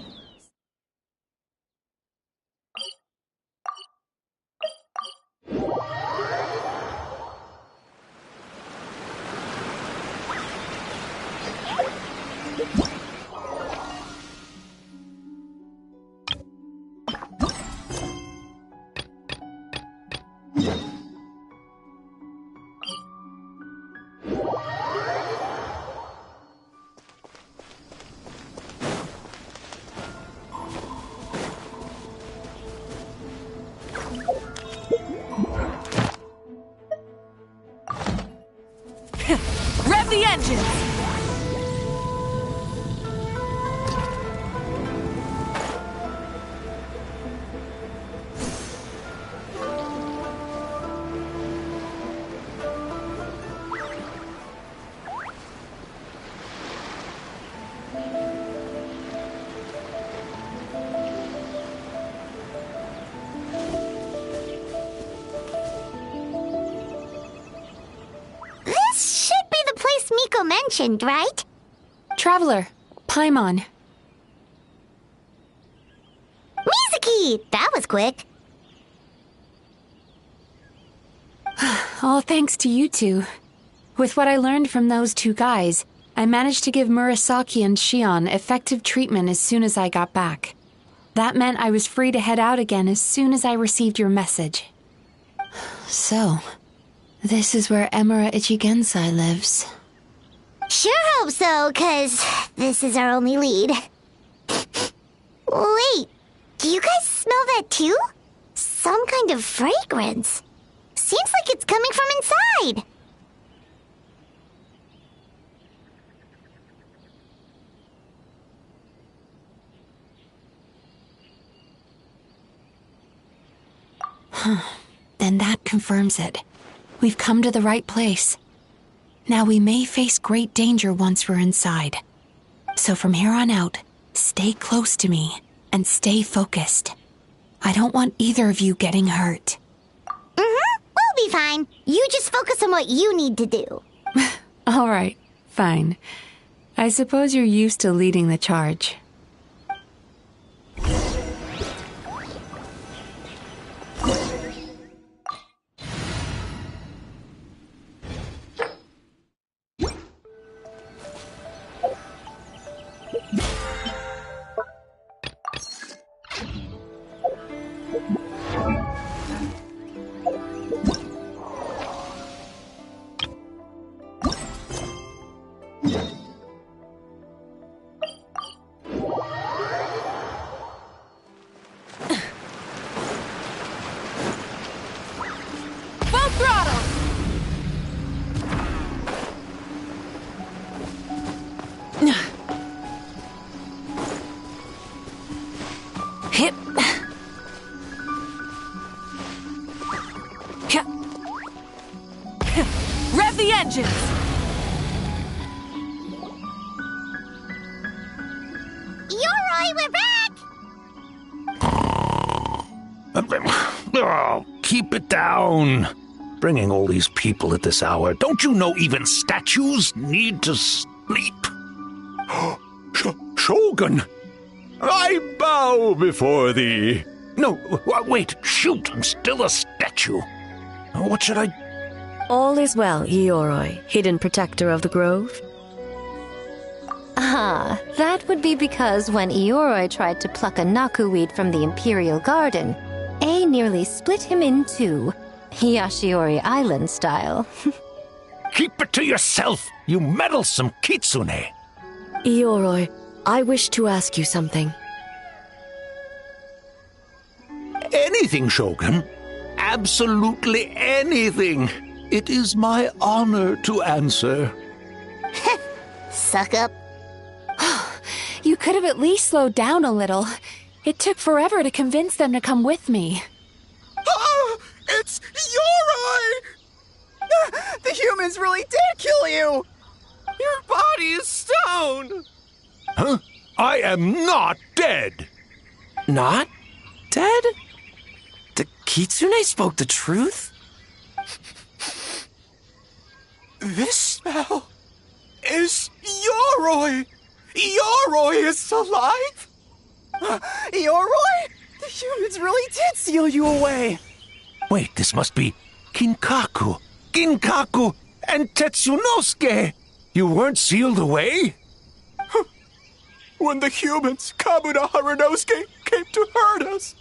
Rev the engines! Miko mentioned, right? Traveler, Paimon. Mizuki! That was quick. All thanks to you two. With what I learned from those two guys, I managed to give Murasaki and Shion effective treatment as soon as I got back. That meant I was free to head out again as soon as I received your message. So, this is where Emura Ichigensai lives. Sure hope so, 'cause this is our only lead. Wait, do you guys smell that too? Some kind of fragrance. Seems like it's coming from inside. Then that confirms it. We've come to the right place. Now we may face great danger once we're inside. So from here on out, stay close to me and stay focused. I don't want either of you getting hurt. We'll be fine. You just focus on what you need to do. All right, fine. I suppose you're used to leading the charge. Rev the engines! Yoroi, we're back! keep it down. Bringing all these people at this hour. Don't you know even statues need to sleep? Shogun! I bow before thee. No, wait, shoot, I'm still a statue. What should I... All is well, Ioroi, hidden protector of the grove. Ah, that would be because when Ioroi tried to pluck a Naku weed from the Imperial Garden, A nearly split him in two, Yashiori Island style. Keep it to yourself, you meddlesome kitsune. Ioroi, I wish to ask you something. Anything, Shogun. Absolutely anything. It is my honor to answer. Suck up. You could have at least slowed down a little. It took forever to convince them to come with me. Oh, it's Ioroi! The humans really did kill you! Your body is stone! Huh? I am not dead! Not dead? The Kitsune spoke the truth? This smell is Ioroi! Ioroi is alive! Ioroi? The humans really did seal you away! Wait, this must be Kinkaku, Ginkaku, and Tetsunosuke! You weren't sealed away? When the humans, Kamuna Harunosuke, came to hurt us.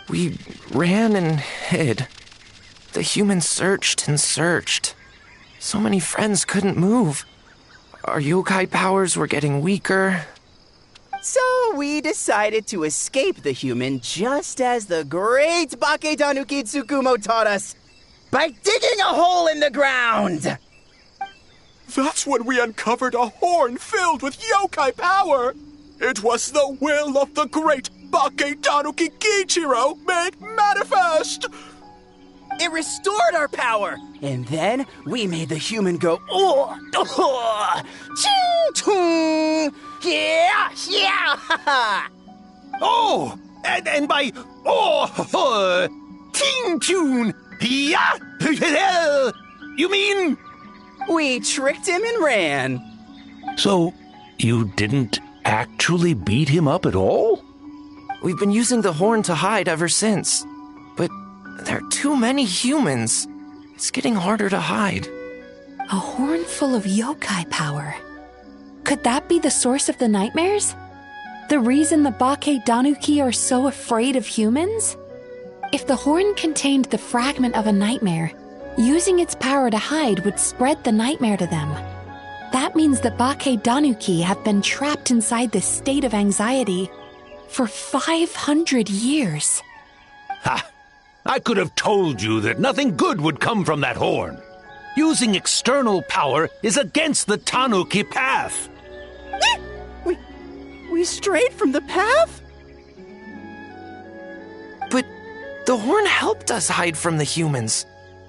We ran and hid. The humans searched and searched. So many friends couldn't move. Our yokai powers were getting weaker. So we decided to escape the human just as the great Baketanuki Tsukumo taught us, by digging a hole in the ground! That's when we uncovered a horn filled with yokai power. It was the will of the great Baketanuki Kiichiro made manifest. It restored our power, and then we made the human go, ching-chung, yeah, yeah, Oh, and by, ting-tune, yeah, you mean? We tricked him and ran. So, you didn't actually beat him up at all? We've been using the horn to hide ever since. But there are too many humans. It's getting harder to hide. A horn full of yokai power. Could that be the source of the nightmares? The reason the Baketanuki are so afraid of humans? If the horn contained the fragment of a nightmare, using its power to hide would spread the nightmare to them. That means the Baketanuki have been trapped inside this state of anxiety for 500 years. Ha! I could have told you that nothing good would come from that horn. Using external power is against the Tanuki path. We strayed from the path? But the horn helped us hide from the humans.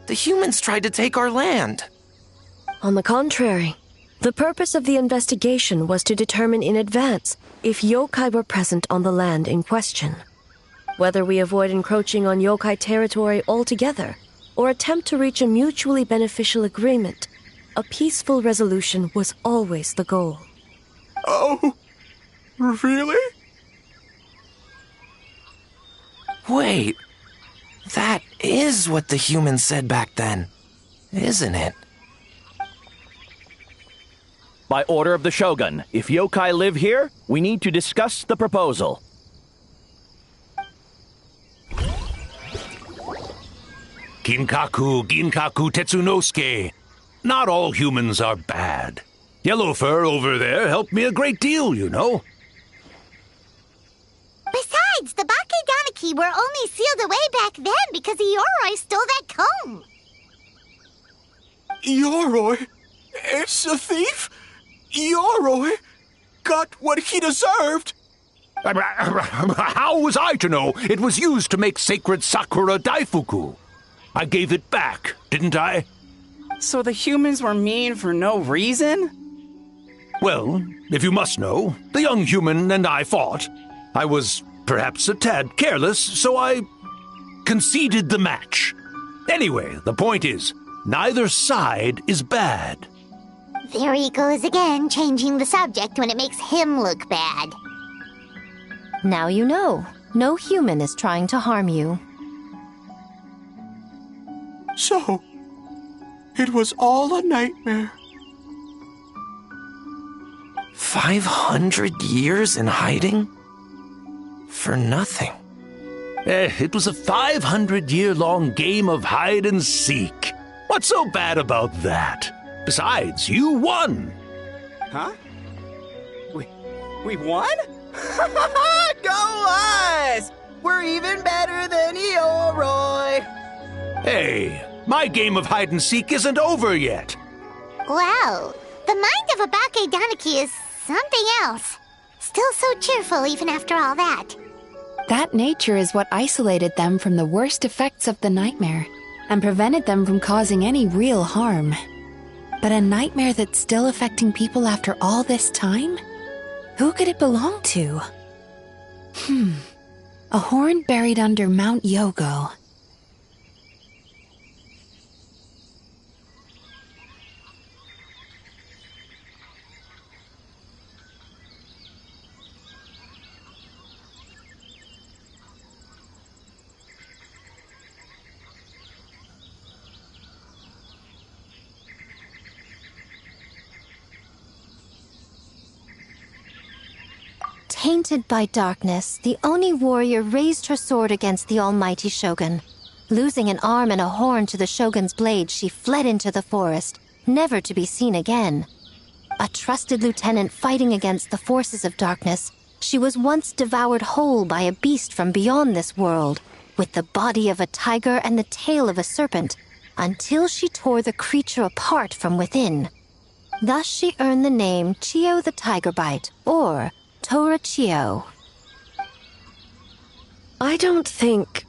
The humans tried to take our land. On the contrary, the purpose of the investigation was to determine in advance if yokai were present on the land in question. Whether we avoid encroaching on yokai territory altogether, or attempt to reach a mutually beneficial agreement, a peaceful resolution was always the goal. Oh, really? Wait, that is what the humans said back then, isn't it? By order of the Shogun, if yokai live here, we need to discuss the proposal. Ginkaku, Tetsunosuke. Not all humans are bad. Yellowfur over there helped me a great deal, you know. Besides, the Baketanuki were only sealed away back then because Ioroi stole that comb. Ioroi? It's a thief? Ioroi got what he deserved. How was I to know it was used to make sacred Sakura Daifuku? I gave it back, didn't I? So the humans were mean for no reason? Well, if you must know, the young human and I fought. I was perhaps a tad careless, so I conceded the match. Anyway, the point is, neither side is bad. There he goes again, changing the subject when it makes him look bad. Now you know. No human is trying to harm you. So, it was all a nightmare. 500 years in hiding? For nothing. It was a 500-year-long game of hide and seek. What's so bad about that? Besides, you won. Huh? We won? Go us! We're even better than Eoroy! Hey, my game of hide and seek isn't over yet. Wow, the mind of a Bakedaniki is something else. Still so cheerful even after all that. That nature is what isolated them from the worst effects of the nightmare and prevented them from causing any real harm. But a nightmare that's still affecting people after all this time? Who could it belong to? A horn buried under Mount Yogo. Tainted by darkness, the Oni warrior raised her sword against the almighty shogun. Losing an arm and a horn to the shogun's blade, she fled into the forest, never to be seen again. A trusted lieutenant fighting against the forces of darkness, she was once devoured whole by a beast from beyond this world, with the body of a tiger and the tail of a serpent, until she tore the creature apart from within. Thus she earned the name Chio the Tigerbite, or Tora Chio. I don't think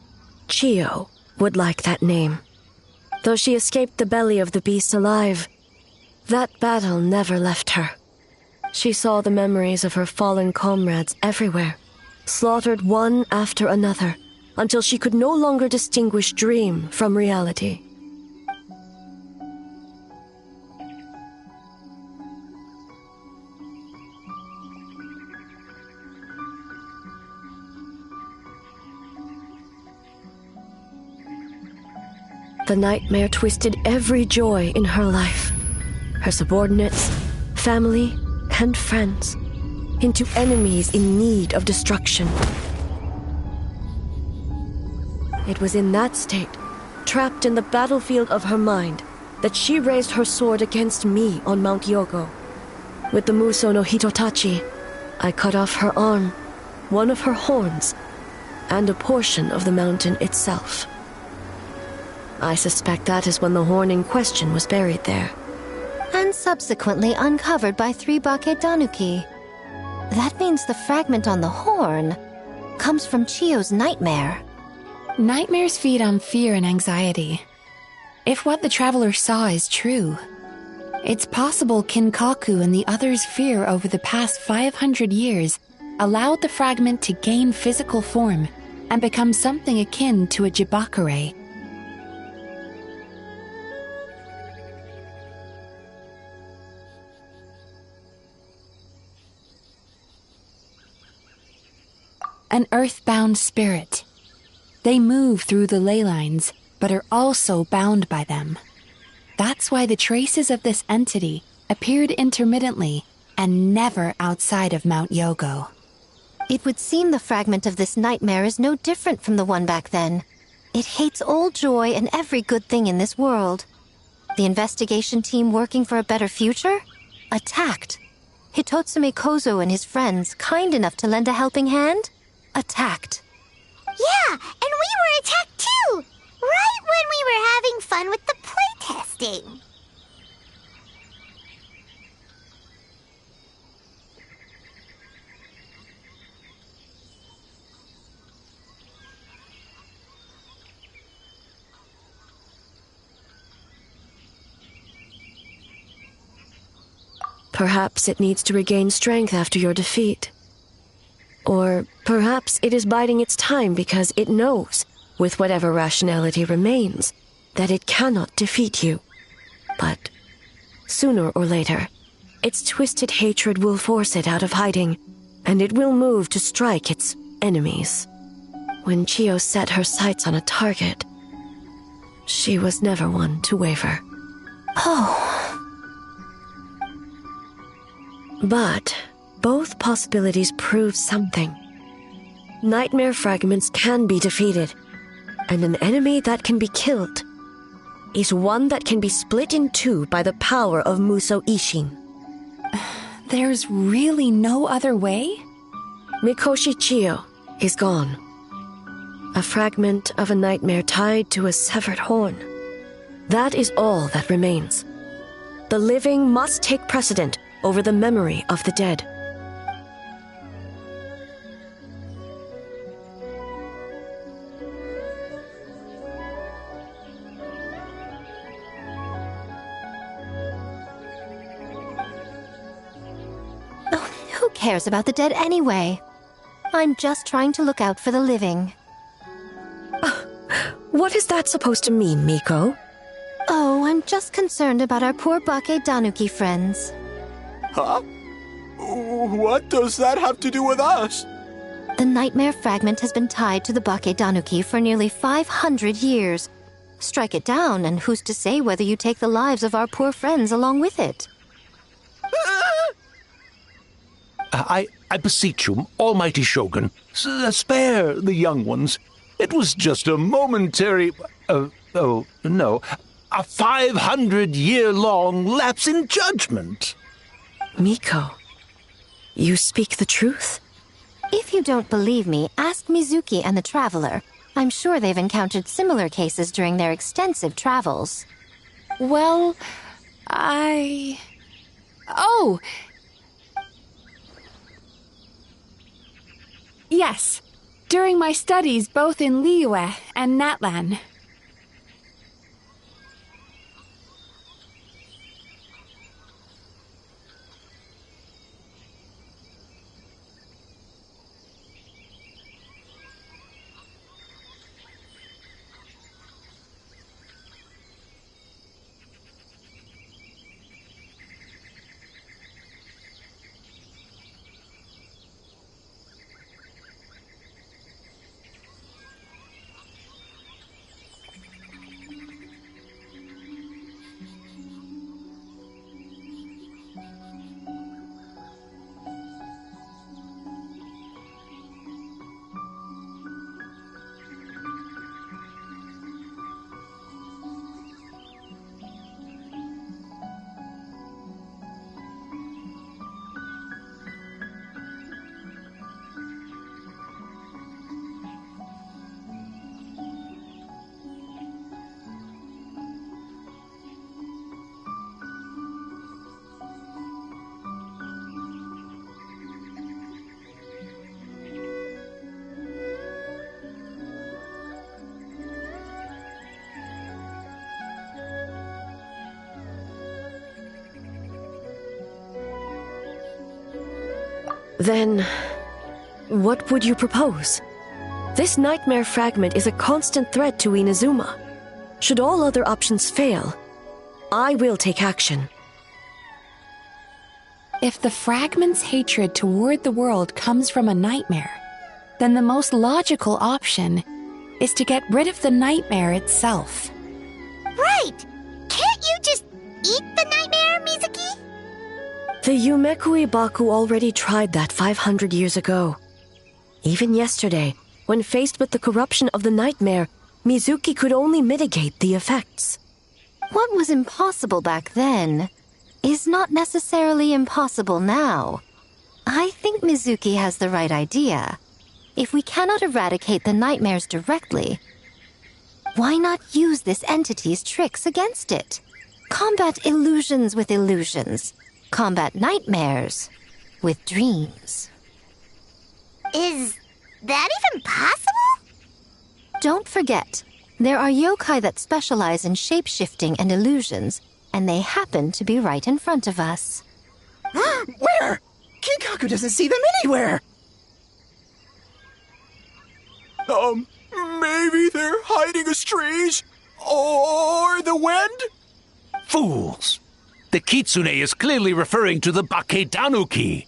Chio would like that name. Though she escaped the belly of the beast alive, that battle never left her. She saw the memories of her fallen comrades everywhere, slaughtered one after another, until she could no longer distinguish dream from reality. The nightmare twisted every joy in her life, her subordinates, family, and friends, into enemies in need of destruction. It was in that state, trapped in the battlefield of her mind, that she raised her sword against me on Mount Yogo. With the Muso no Hitotachi, I cut off her arm, one of her horns, and a portion of the mountain itself. I suspect that is when the horn in question was buried there. And subsequently uncovered by 3 Bakedanuki. That means the fragment on the horn comes from Chio's nightmare. Nightmares feed on fear and anxiety. If what the traveler saw is true, it's possible Kinkaku and the others' fear over the past 500 years allowed the fragment to gain physical form and become something akin to a jibakure. An earthbound spirit. They move through the ley lines, but are also bound by them. That's why the traces of this entity appeared intermittently and never outside of Mount Yogo. It would seem the fragment of this nightmare is no different from the one back then. It hates all joy and every good thing in this world. The investigation team working for a better future? Attacked. Hitotsume Kozo and his friends, kind enough to lend a helping hand? Attacked. Yeah, and we were attacked too! Right when we were having fun with the playtesting. Perhaps it needs to regain strength after your defeat. Or perhaps it is biding its time because it knows with whatever rationality remains, that it cannot defeat you. But sooner or later, its twisted hatred will force it out of hiding, and it will move to strike its enemies. When Chio set her sights on a target, she was never one to waver. Oh. But both possibilities prove something. Nightmare fragments can be defeated, and an enemy that can be killed is one that can be split in two by the power of Muso Ishin. There's really no other way? Mikoshi Chio is gone. A fragment of a nightmare tied to a severed horn. That is all that remains. The living must take precedent over the memory of the dead. Who cares about the dead anyway? I'm just trying to look out for the living. What is that supposed to mean, Miko? Oh, I'm just concerned about our poor Bake Danuki friends. Huh? What does that have to do with us? The nightmare fragment has been tied to the Bake Danuki for nearly 500 years. Strike it down, and who's to say whether you take the lives of our poor friends along with it? I beseech you, almighty Shogun, spare the young ones. It was just a momentary... a 500-year-long lapse in judgment. Miko, you speak the truth? If you don't believe me, ask Mizuki and the Traveler. I'm sure they've encountered similar cases during their extensive travels. Well, Oh! Yes, during my studies both in Liyue and Natlan. Then, what would you propose? This nightmare fragment is a constant threat to Inazuma. Should all other options fail, I will take action. If the fragment's hatred toward the world comes from a nightmare, then the most logical option is to get rid of the nightmare itself. Right! Can't you just eat the nightmare, Mizuki? The Yumeku Ibaku already tried that 500 years ago. Even yesterday, when faced with the corruption of the nightmare, Mizuki could only mitigate the effects. What was impossible back then is not necessarily impossible now. I think Mizuki has the right idea. If we cannot eradicate the nightmares directly, why not use this entity's tricks against it? Combat illusions with illusions. Combat nightmares with dreams. Is that even possible? Don't forget, there are yokai that specialize in shape-shifting and illusions, and they happen to be right in front of us. Where? Kinkaku doesn't see them anywhere! Maybe they're hiding us trees? Or the wind? Fools! The kitsune is clearly referring to the Baketanuki.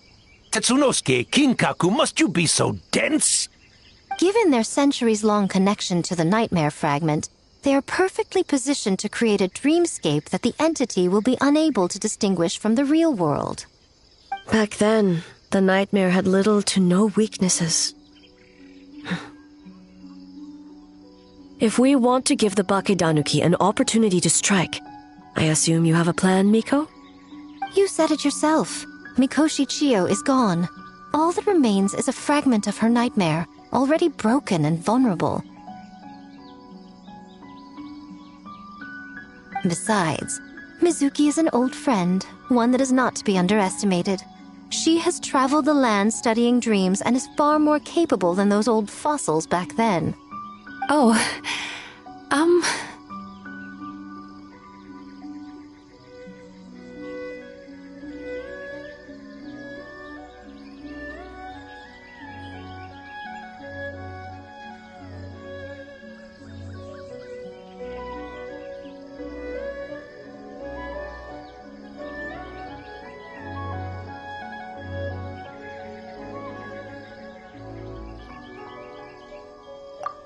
Tetsunosuke, Kinkaku, must you be so dense? Given their centuries-long connection to the nightmare fragment, they are perfectly positioned to create a dreamscape that the entity will be unable to distinguish from the real world. Back then, the nightmare had little to no weaknesses. If we want to give the Bakedanuki an opportunity to strike, I assume you have a plan, Miko? You said it yourself. Mikoshi Chiyo is gone. All that remains is a fragment of her nightmare, already broken and vulnerable. Besides, Mizuki is an old friend, one that is not to be underestimated. She has traveled the land studying dreams and is far more capable than those old fossils back then. Oh,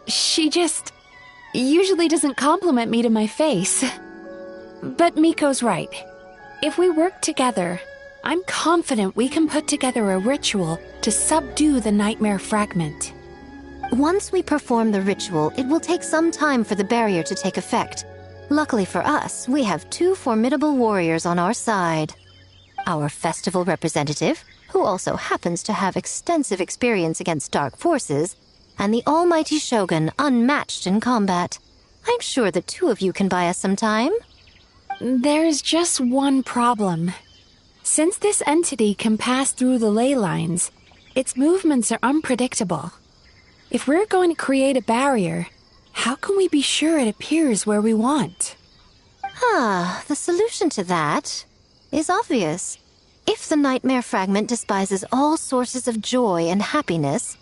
she just usually doesn't compliment me to my face. But Miko's right. If we work together, I'm confident we can put together a ritual to subdue the nightmare fragment. Once we perform the ritual, it will take some time for the barrier to take effect. Luckily for us, we have two formidable warriors on our side. Our festival representative, who also happens to have extensive experience against dark forces, and the almighty Shogun, unmatched in combat. I'm sure the two of you can buy us some time. There's just one problem. Since this entity can pass through the ley lines, its movements are unpredictable. If we're going to create a barrier, how can we be sure it appears where we want? The solution to that is obvious. If the nightmare fragment despises all sources of joy and happiness,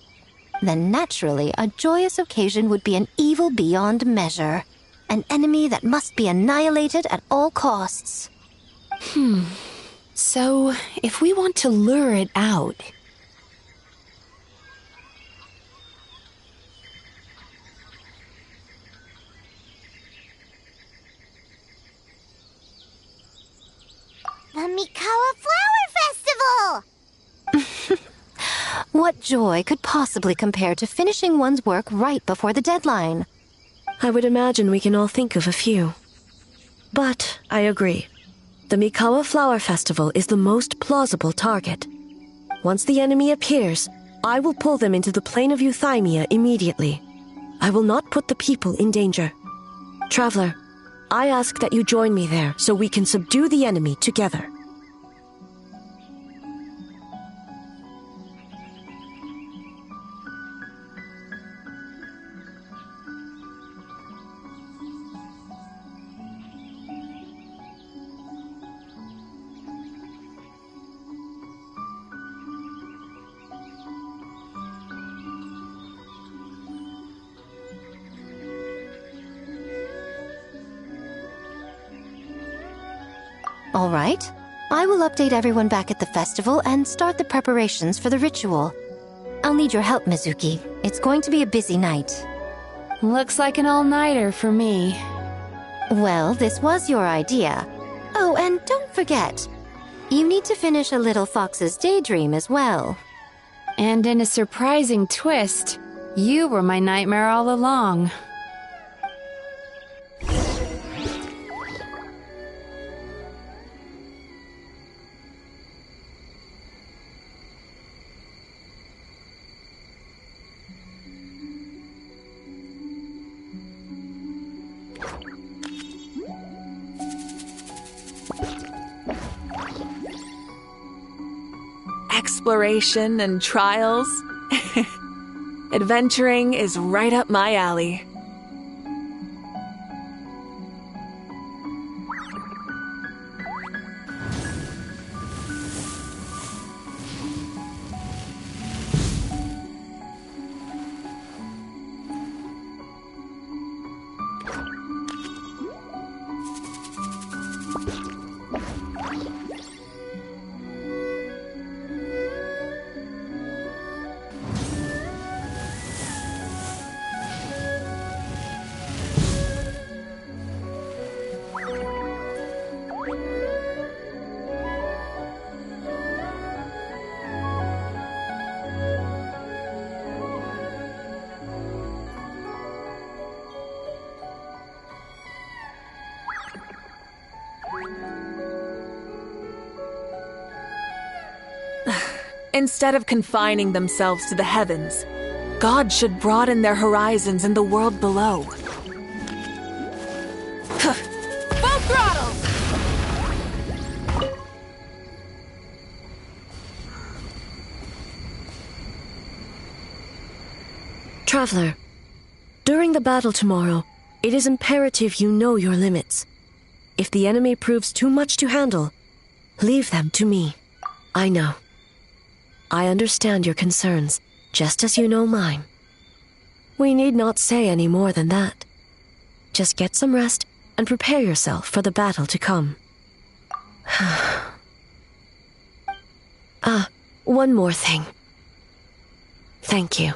then naturally a joyous occasion would be an evil beyond measure. An enemy that must be annihilated at all costs. So, if we want to lure it out... The Mikawa Flower Festival! What joy could possibly compare to finishing one's work right before the deadline? I would imagine we can all think of a few. But I agree. The Mikawa Flower Festival is the most plausible target. Once the enemy appears, I will pull them into the plain of Euthymia immediately. I will not put the people in danger. Traveler, I ask that you join me there so we can subdue the enemy together. All right. I will update everyone back at the festival and start the preparations for the ritual. I'll need your help, Mizuki. It's going to be a busy night. Looks like an all-nighter for me. Well, this was your idea. Oh, and don't forget, you need to finish a Little Fox's Daydream as well. And in a surprising twist, you were my nightmare all along. Exploration and trials. Adventuring is right up my alley. Instead of confining themselves to the heavens, God should broaden their horizons in the world below. Full throttle! Traveler, during the battle tomorrow, it is imperative you know your limits. If the enemy proves too much to handle, leave them to me. I know. I understand your concerns, just as you know mine. We need not say any more than that. Just get some rest and prepare yourself for the battle to come. One more thing. Thank you.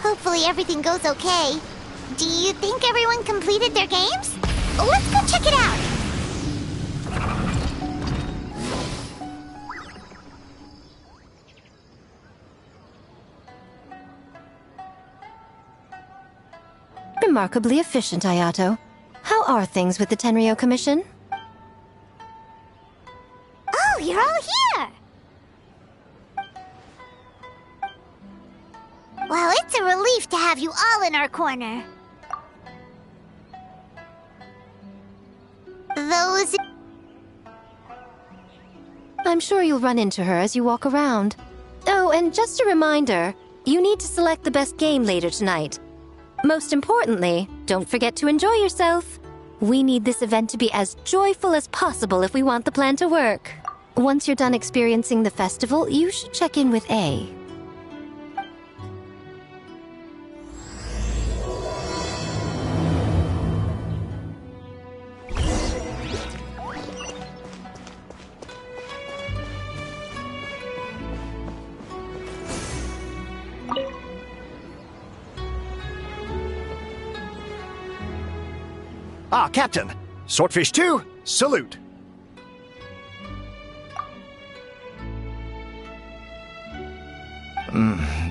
Hopefully everything goes okay. Do you think everyone completed their games? Let's go check it out. Remarkably efficient, Ayato. How are things with the Tenryo Commission? Oh, you're all here! Well, it's a relief to have you all in our corner. Those... I'm sure you'll run into her as you walk around. Oh, and just a reminder, you need to select the best game later tonight. Most importantly, don't forget to enjoy yourself. We need this event to be as joyful as possible if we want the plan to work. Once you're done experiencing the festival, you should check in with A. Ah, Captain! Swordfish 2, salute!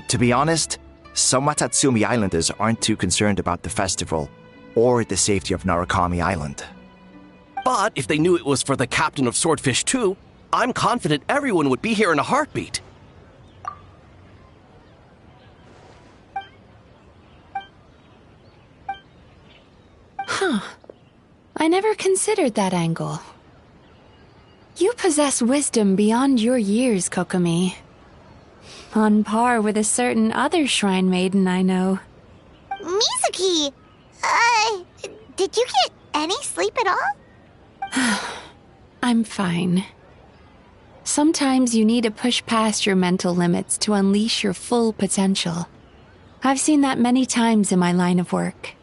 To be honest, some Watatsumi Islanders aren't too concerned about the festival or the safety of Narukami Island. But if they knew it was for the captain of Swordfish 2, I'm confident everyone would be here in a heartbeat. Huh. I never considered that angle. You possess wisdom beyond your years, Kokomi. On par with a certain other shrine maiden I know. Mizuki! Did you get any sleep at all? I'm fine. Sometimes you need to push past your mental limits to unleash your full potential. I've seen that many times in my line of work.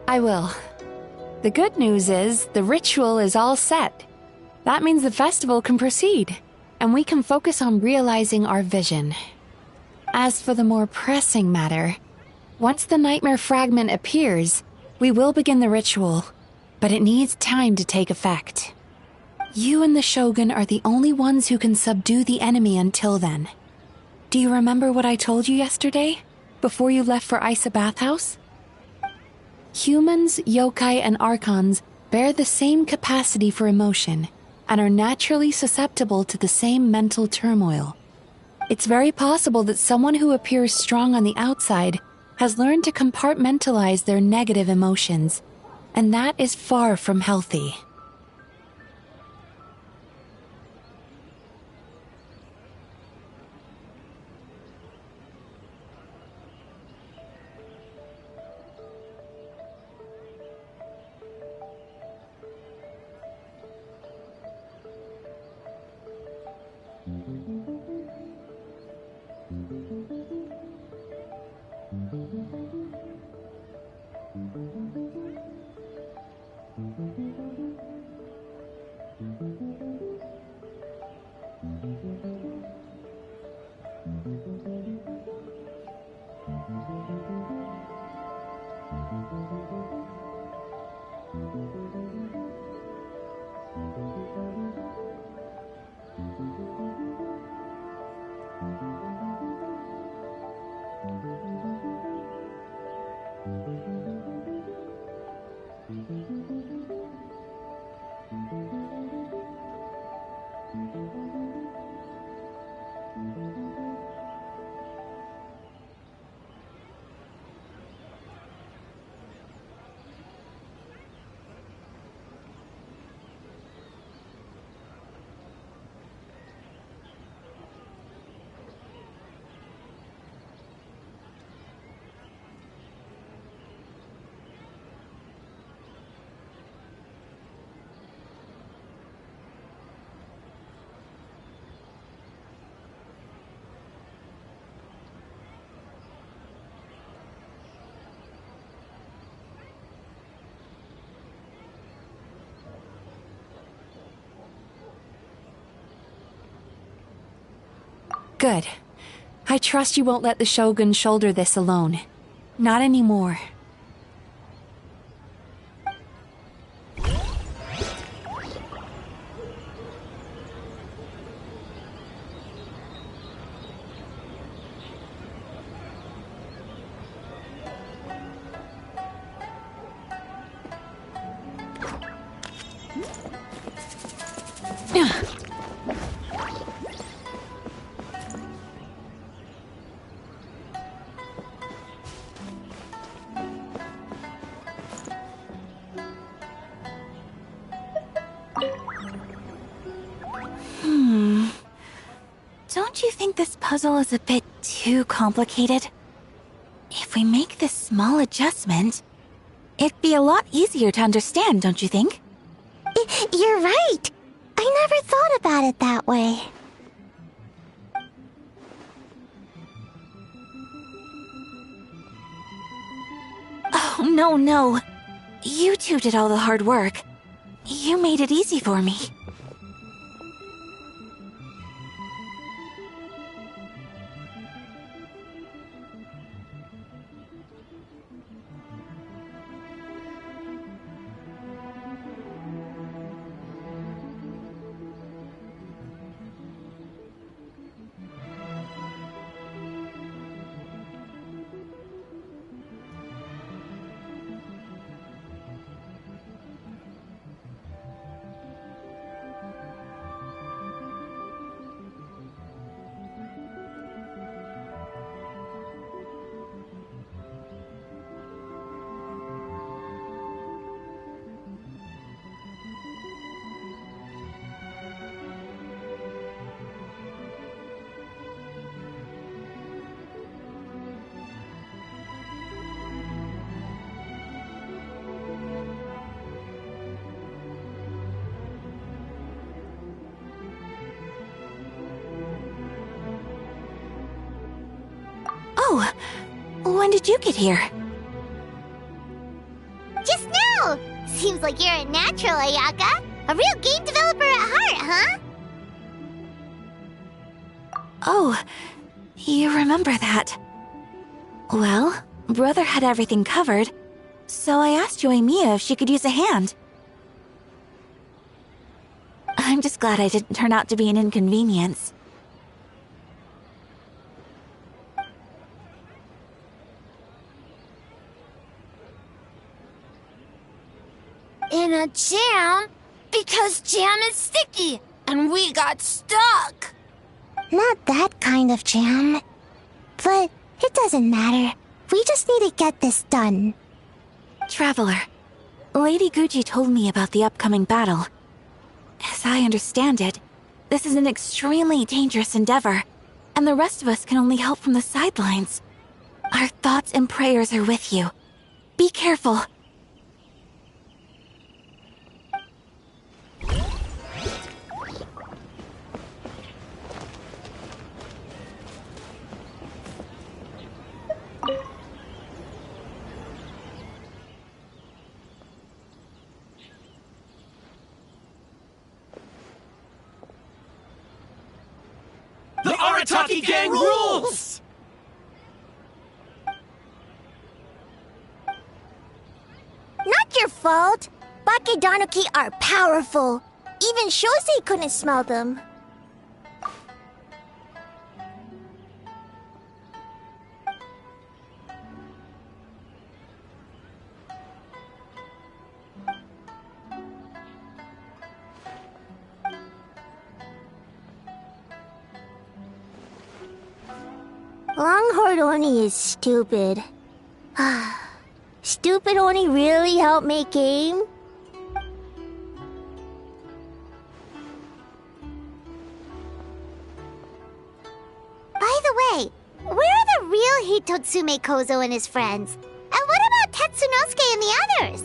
I will. The good news is the ritual is all set. That means the festival can proceed, and we can focus on realizing our vision. As for the more pressing matter, once the nightmare fragment appears, we will begin the ritual, but it needs time to take effect. You and the Shogun are the only ones who can subdue the enemy until then. Do you remember what I told you yesterday, before you left for Isa Bathhouse? Humans, yokai, and archons bear the same capacity for emotion and are naturally susceptible to the same mental turmoil. It's very possible that someone who appears strong on the outside has learned to compartmentalize their negative emotions, and that is far from healthy. Good. I trust you won't let the Shogun shoulder this alone. Not anymore. Don't you think this puzzle is a bit too complicated? If we make this small adjustment, it'd be a lot easier to understand, don't you think? You're right. I never thought about it that way. Oh, no. You two did all the hard work. You made it easy for me. when did you get here? Just now! Seems like you're a natural, Ayaka. A real game developer at heart, huh? Oh, you remember that. Well, Brother had everything covered, so I asked Yoimiya if she could use a hand. I'm just glad I didn't turn out to be an inconvenience. In a jam? Because jam is sticky, and we got stuck. Not that kind of jam. But it doesn't matter. We just need to get this done. Traveler, Lady Guji told me about the upcoming battle. As I understand it, this is an extremely dangerous endeavor, and the rest of us can only help from the sidelines. Our thoughts and prayers are with you. Be careful. The Arataki gang rules! Not your fault. Bakedanuki are powerful. Even Shosei couldn't smell them. Longhorn Oni is stupid. Stupid Oni really helped make game? By the way, where are the real Hitotsume Kozo and his friends? And what about Tetsunosuke and the others?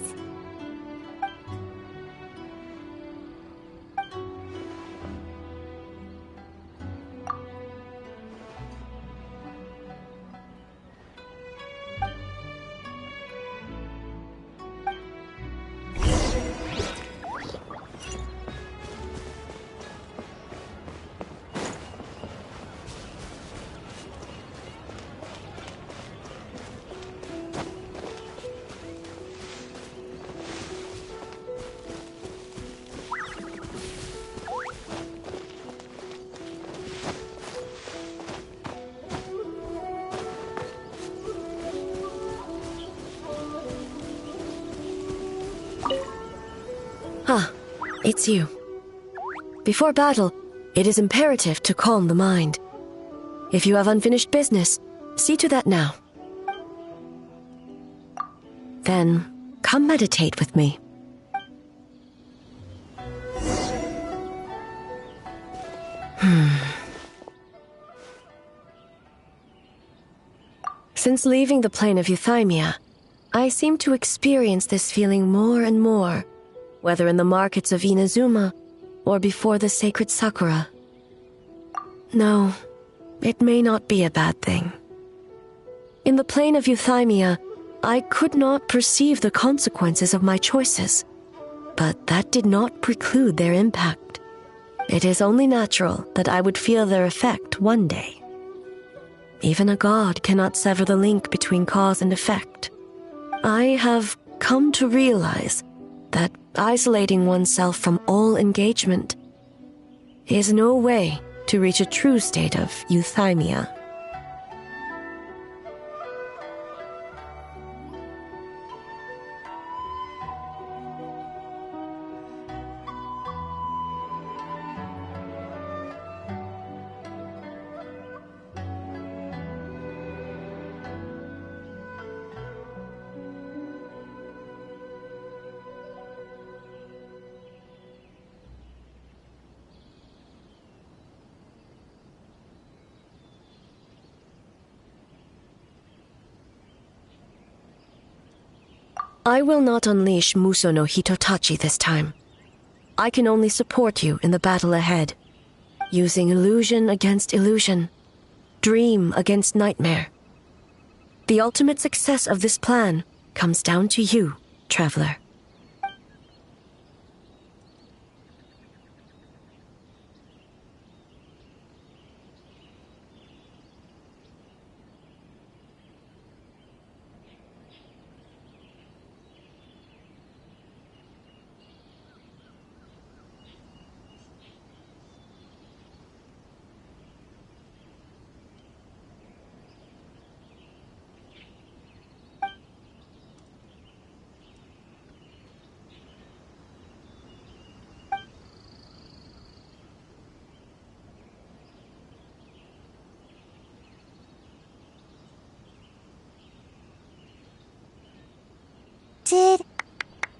Ah, it's you. Before battle, it is imperative to calm the mind. If you have unfinished business, see to that now. Then, come meditate with me. Since leaving the plane of Euthymia, I seem to experience this feeling more and more, whether in the markets of Inazuma or before the sacred Sakura. No, it may not be a bad thing. In the plane of Euthymia, I could not perceive the consequences of my choices, but that did not preclude their impact. It is only natural that I would feel their effect one day. Even a god cannot sever the link between cause and effect. I have come to realize that isolating oneself from all engagement is no way to reach a true state of euthymia. I will not unleash Muso no Hitotachi this time. I can only support you in the battle ahead, using illusion against illusion, dream against nightmare. The ultimate success of this plan comes down to you, traveler.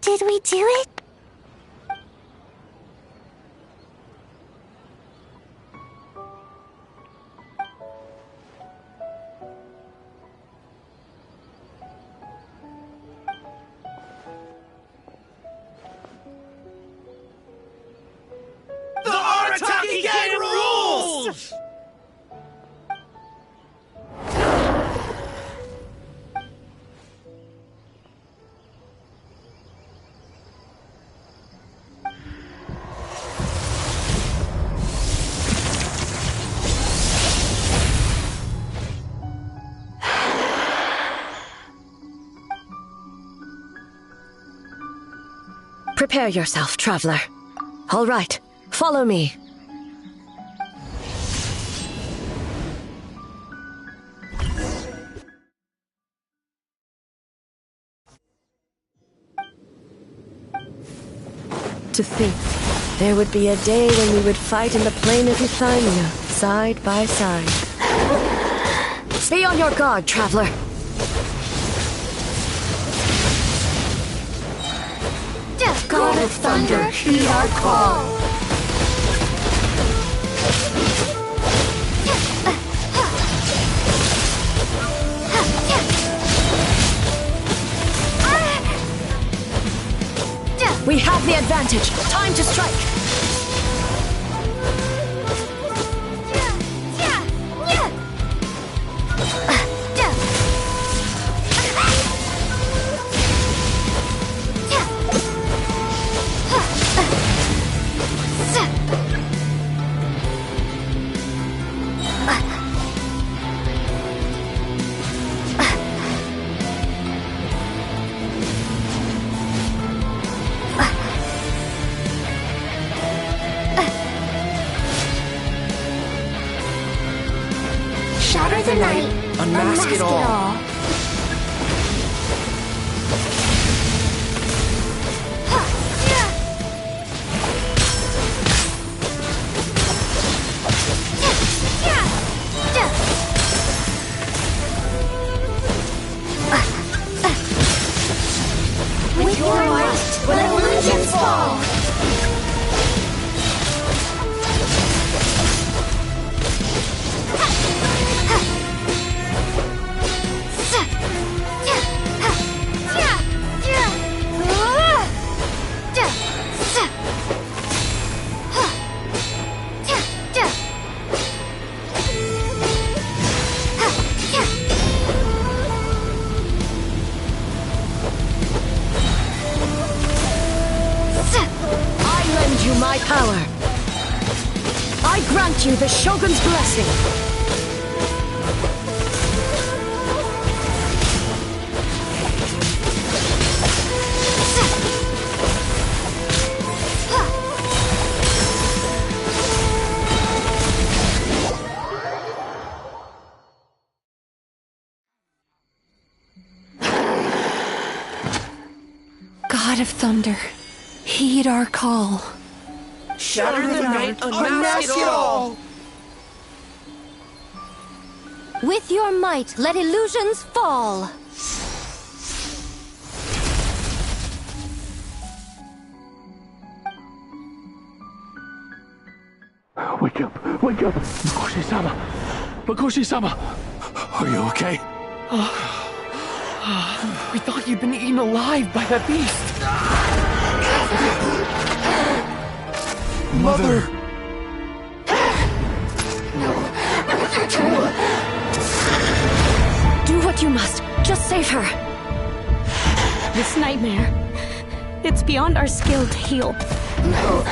Did we do it? The Arataki Gang rules! Prepare yourself, traveler. All right, follow me. To think, there would be a day when we would fight in the plain of Euthymia, side by side. Be on your guard, traveler. God of Thunder, heed our call! We have the advantage. Time to strike. Shatter the night, Unmask it all. With your might, let illusions fall! My power. I grant you the Shogun's blessing. God of Thunder, heed our call. Shatter the night, unmask it all! With your might, let illusions fall! Wake up! Wake up! Makoshi-sama! Makoshi-sama! Are you okay? We thought you'd been eaten alive by that beast. Mother! Do Do what you must. Just save her. This nightmare, it's beyond our skill to heal. No.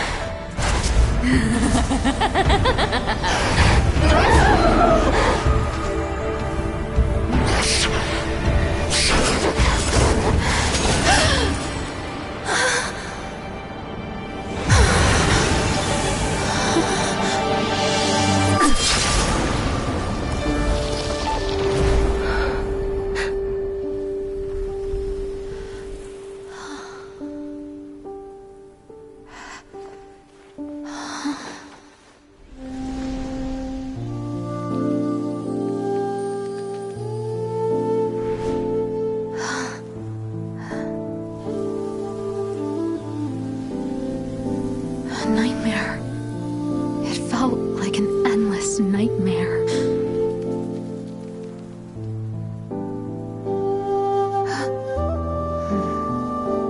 Nightmare. It felt like an endless nightmare.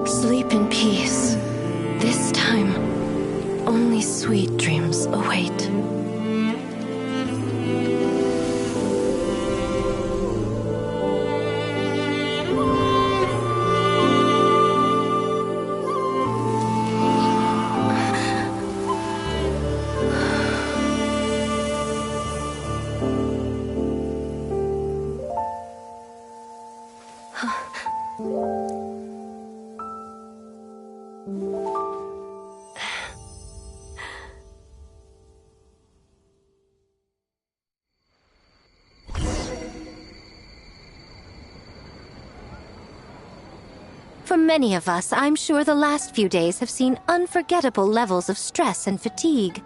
Sleep in peace. This time, only sweet dreams await. For many of us, I'm sure the last few days have seen unforgettable levels of stress and fatigue.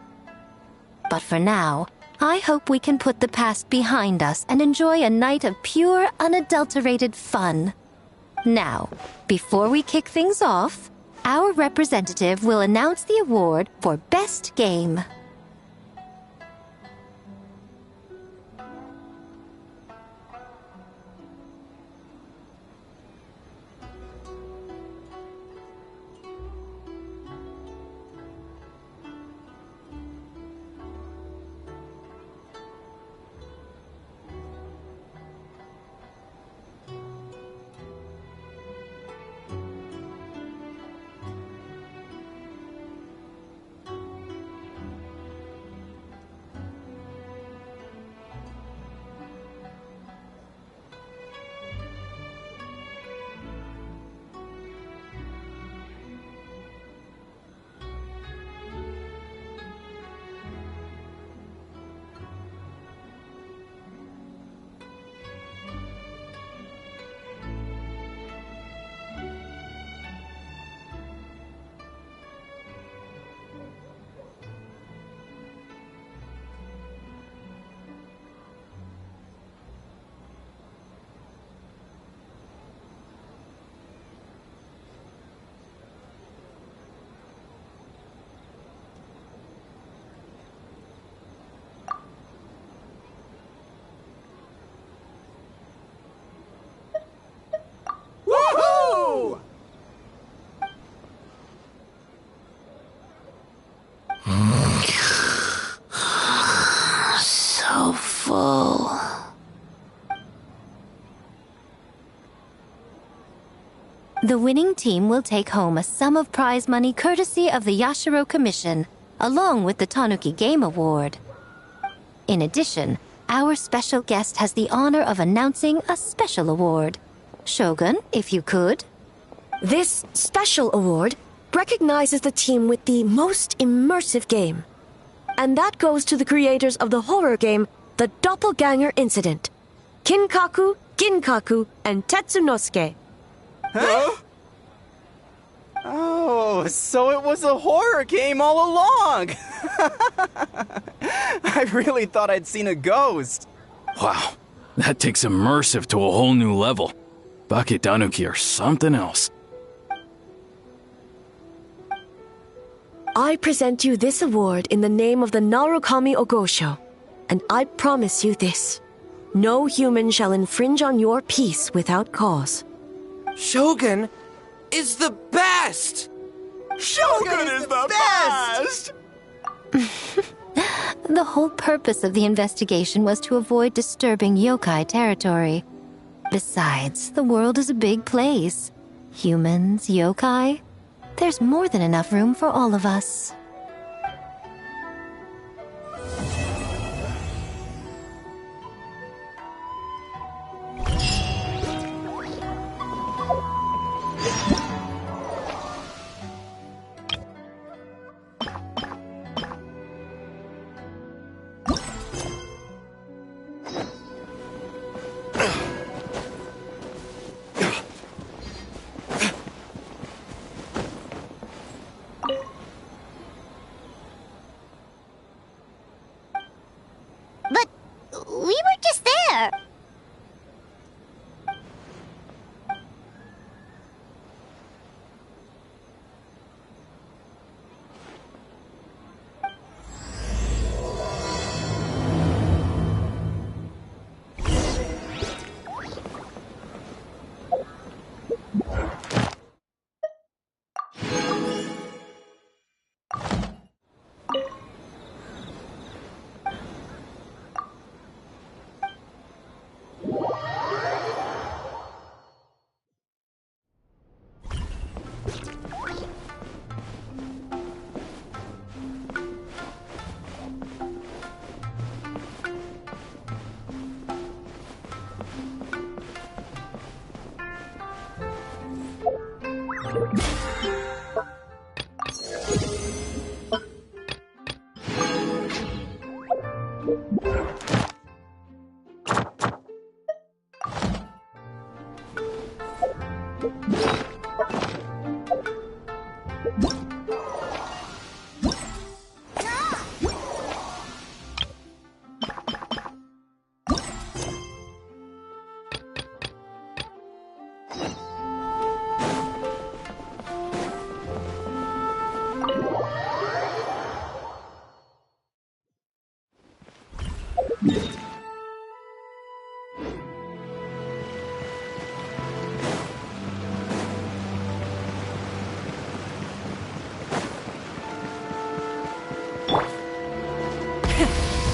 But for now, I hope we can put the past behind us and enjoy a night of pure, unadulterated fun. Now, before we kick things off, our representative will announce the award for Best Game. So full. The winning team will take home a sum of prize money courtesy of the Yashiro Commission, along with the Tanuki Game Award. In addition, our special guest has the honor of announcing a special award. Shogun, if you could. This special award recognizes the team with the most immersive game. And that goes to the creators of the horror game, The Doppelganger Incident. Kinkaku, Ginkaku, and Tetsunosuke. Huh? Oh, so it was a horror game all along! I really thought I'd seen a ghost. Wow, that takes immersive to a whole new level. Baketanuki are something else. I present you this award in the name of the Narukami Ogosho, and I promise you this. No human shall infringe on your peace without cause. Shogun is the best! Shogun is the best! The whole purpose of the investigation was to avoid disturbing yokai territory. Besides, the world is a big place. Humans, yokai, there's more than enough room for all of us. But we were just there.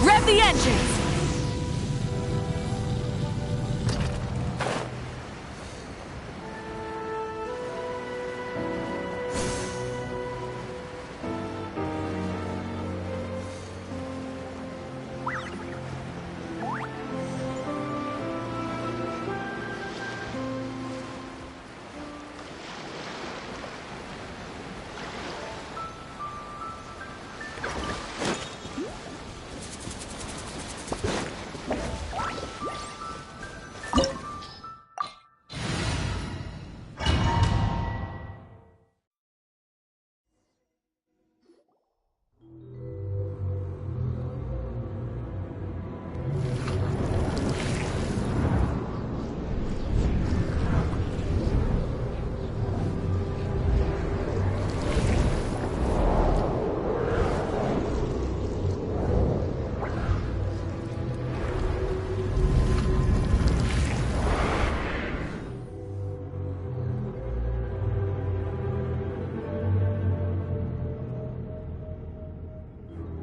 Rev the engines!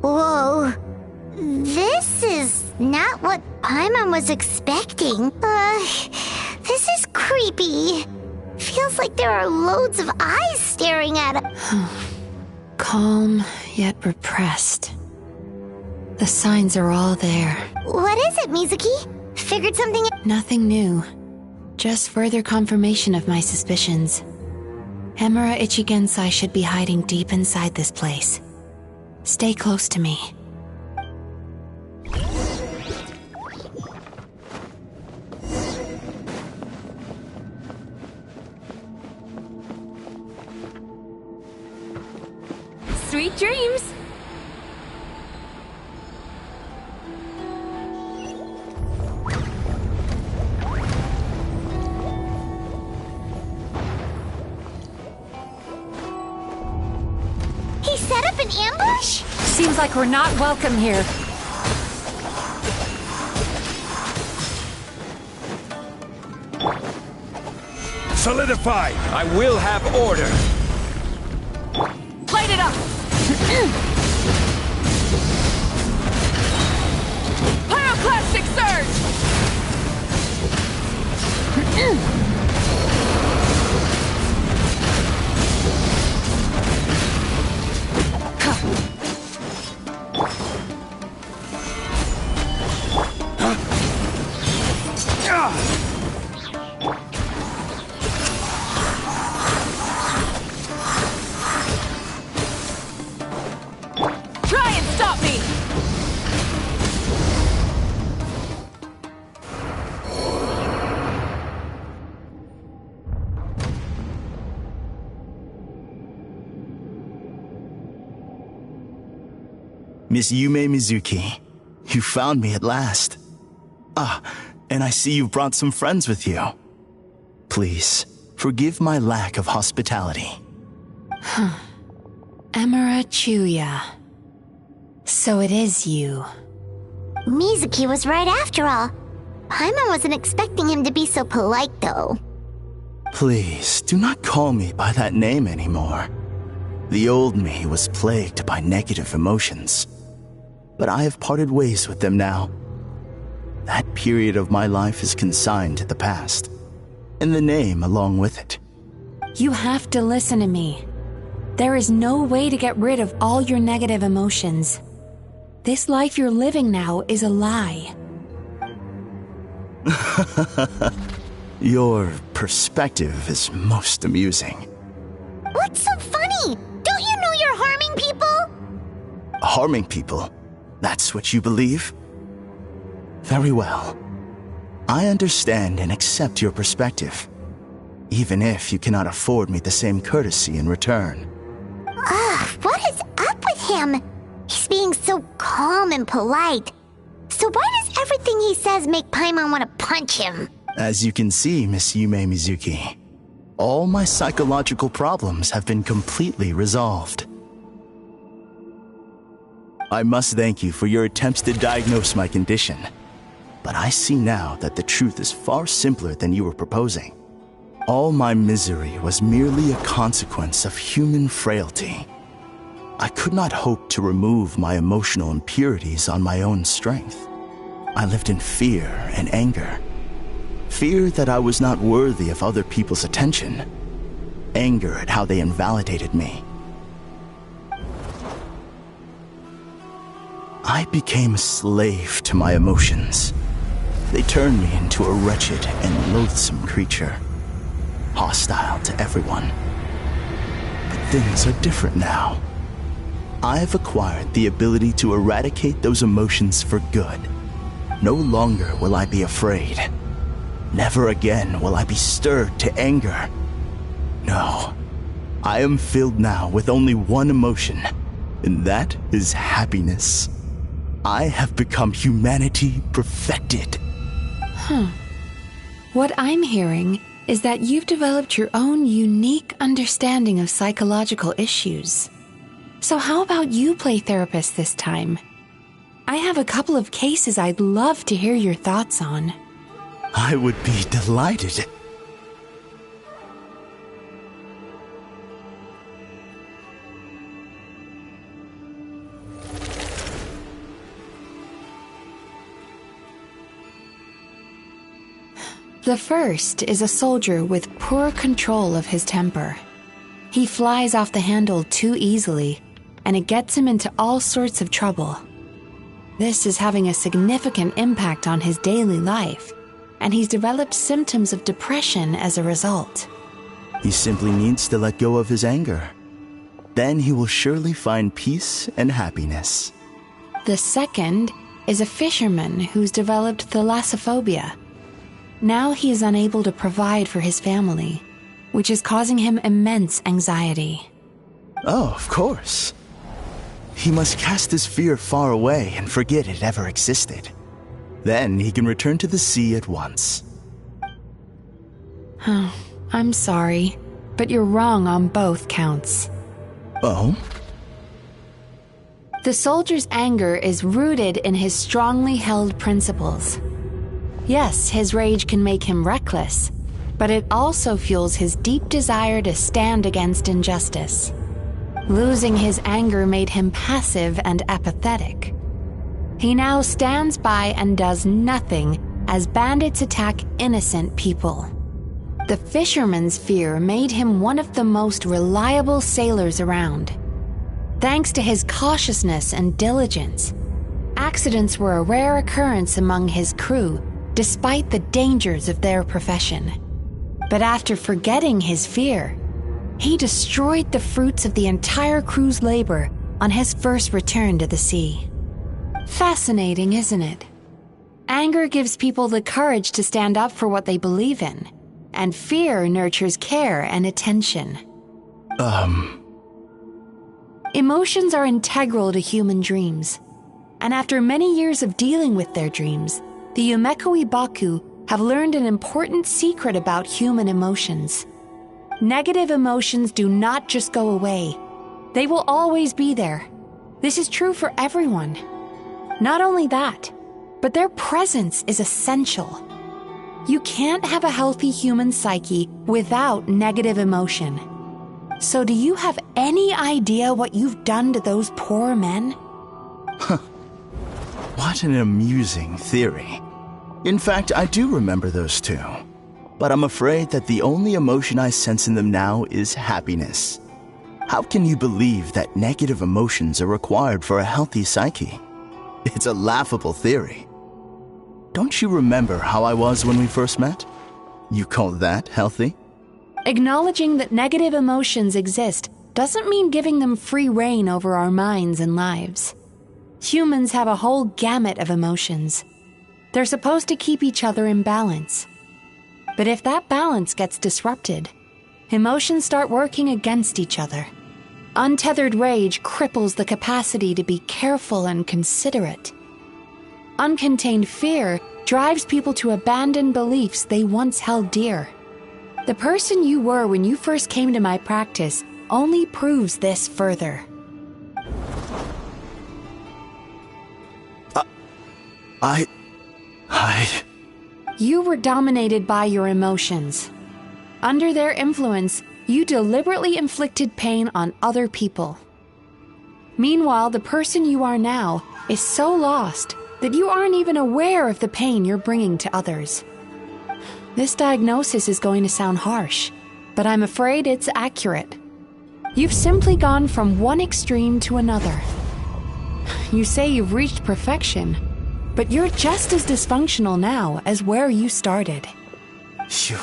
Whoa. This is not what Paimon was expecting. This is creepy. Feels like there are loads of eyes staring at us. Calm, yet repressed. The signs are all there. What is it, Mizuki? Figured something... Nothing new. Just further confirmation of my suspicions. Emura Ichigensai should be hiding deep inside this place. Stay close to me. Sweet dreams! He set up an ambush? Seems like we're not welcome here. Solidify! I will have order! Light it up! Pyroclastic surge! Try and stop me! Miss Yume Mizuki, you found me at last. Ah, and I see you brought some friends with you. Please, forgive my lack of hospitality. Emira Chuya. So it is you. Mizuki was right after all. Paimon wasn't expecting him to be so polite, though. Please, do not call me by that name anymore. The old me was plagued by negative emotions. But I have parted ways with them now. That period of my life is consigned to the past, and the name along with it. You have to listen to me. There is no way to get rid of all your negative emotions. This life you're living now is a lie. Your perspective is most amusing. What's so funny? Don't you know you're harming people? Harming people? That's what you believe? Very well. I understand and accept your perspective, even if you cannot afford me the same courtesy in return. What is up with him? He's being so calm and polite. So why does everything he says make Paimon want to punch him? As you can see, Miss Yume Mizuki, all my psychological problems have been completely resolved. I must thank you for your attempts to diagnose my condition, but I see now that the truth is far simpler than you were proposing. All my misery was merely a consequence of human frailty. I could not hope to remove my emotional impurities on my own strength. I lived in fear and anger. Fear that I was not worthy of other people's attention. Anger at how they invalidated me. I became a slave to my emotions. They turned me into a wretched and loathsome creature, hostile to everyone. But things are different now. I have acquired the ability to eradicate those emotions for good. No longer will I be afraid. Never again will I be stirred to anger. No, I am filled now with only one emotion, and that is happiness. I have become humanity perfected. What I'm hearing is that you've developed your own unique understanding of psychological issues. So how about you play therapist this time? I have a couple of cases I'd love to hear your thoughts on. I would be delighted. The first is a soldier with poor control of his temper. He flies off the handle too easily, and it gets him into all sorts of trouble. This is having a significant impact on his daily life, and he's developed symptoms of depression as a result. He simply needs to let go of his anger. Then he will surely find peace and happiness. The second is a fisherman who's developed thalassophobia. Now he is unable to provide for his family, which is causing him immense anxiety. Oh, of course. He must cast his fear far away and forget it ever existed. Then he can return to the sea at once. I'm sorry, but you're wrong on both counts. Oh? The soldier's anger is rooted in his strongly held principles. Yes, his rage can make him reckless, but it also fuels his deep desire to stand against injustice. Losing his anger made him passive and apathetic. He now stands by and does nothing as bandits attack innocent people. The fisherman's fear made him one of the most reliable sailors around. Thanks to his cautiousness and diligence, accidents were a rare occurrence among his crew, despite the dangers of their profession. But after forgetting his fear, he destroyed the fruits of the entire crew's labor on his first return to the sea. Fascinating, isn't it? Anger gives people the courage to stand up for what they believe in, and fear nurtures care and attention. Emotions are integral to human dreams, and after many years of dealing with their dreams, the Yumekoi Baku have learned an important secret about human emotions. Negative emotions do not just go away. They will always be there. This is true for everyone. Not only that, but their presence is essential. You can't have a healthy human psyche without negative emotion. So do you have any idea what you've done to those poor men? What an amusing theory. In fact, I do remember those two. But I'm afraid that the only emotion I sense in them now is happiness. How can you believe that negative emotions are required for a healthy psyche? It's a laughable theory. Don't you remember how I was when we first met? You call that healthy? Acknowledging that negative emotions exist doesn't mean giving them free rein over our minds and lives. Humans have a whole gamut of emotions. They're supposed to keep each other in balance. But if that balance gets disrupted, emotions start working against each other. Untethered rage cripples the capacity to be careful and considerate. Uncontained fear drives people to abandon beliefs they once held dear. The person you were when you first came to my practice only proves this further. You were dominated by your emotions. Under their influence, you deliberately inflicted pain on other people. Meanwhile, the person you are now is so lost that you aren't even aware of the pain you're bringing to others. This diagnosis is going to sound harsh, but I'm afraid it's accurate. You've simply gone from one extreme to another. You say you've reached perfection, but you're just as dysfunctional now as where you started. Phew.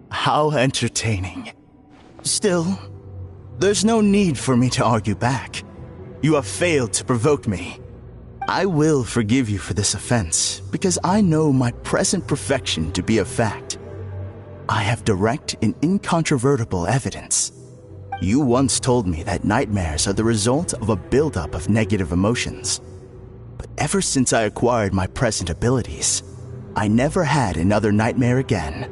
How entertaining. Still, there's no need for me to argue back. You have failed to provoke me. I will forgive you for this offense, because I know my present perfection to be a fact. I have direct and incontrovertible evidence. You once told me that nightmares are the result of a buildup of negative emotions. But ever since I acquired my present abilities, I never had another nightmare again.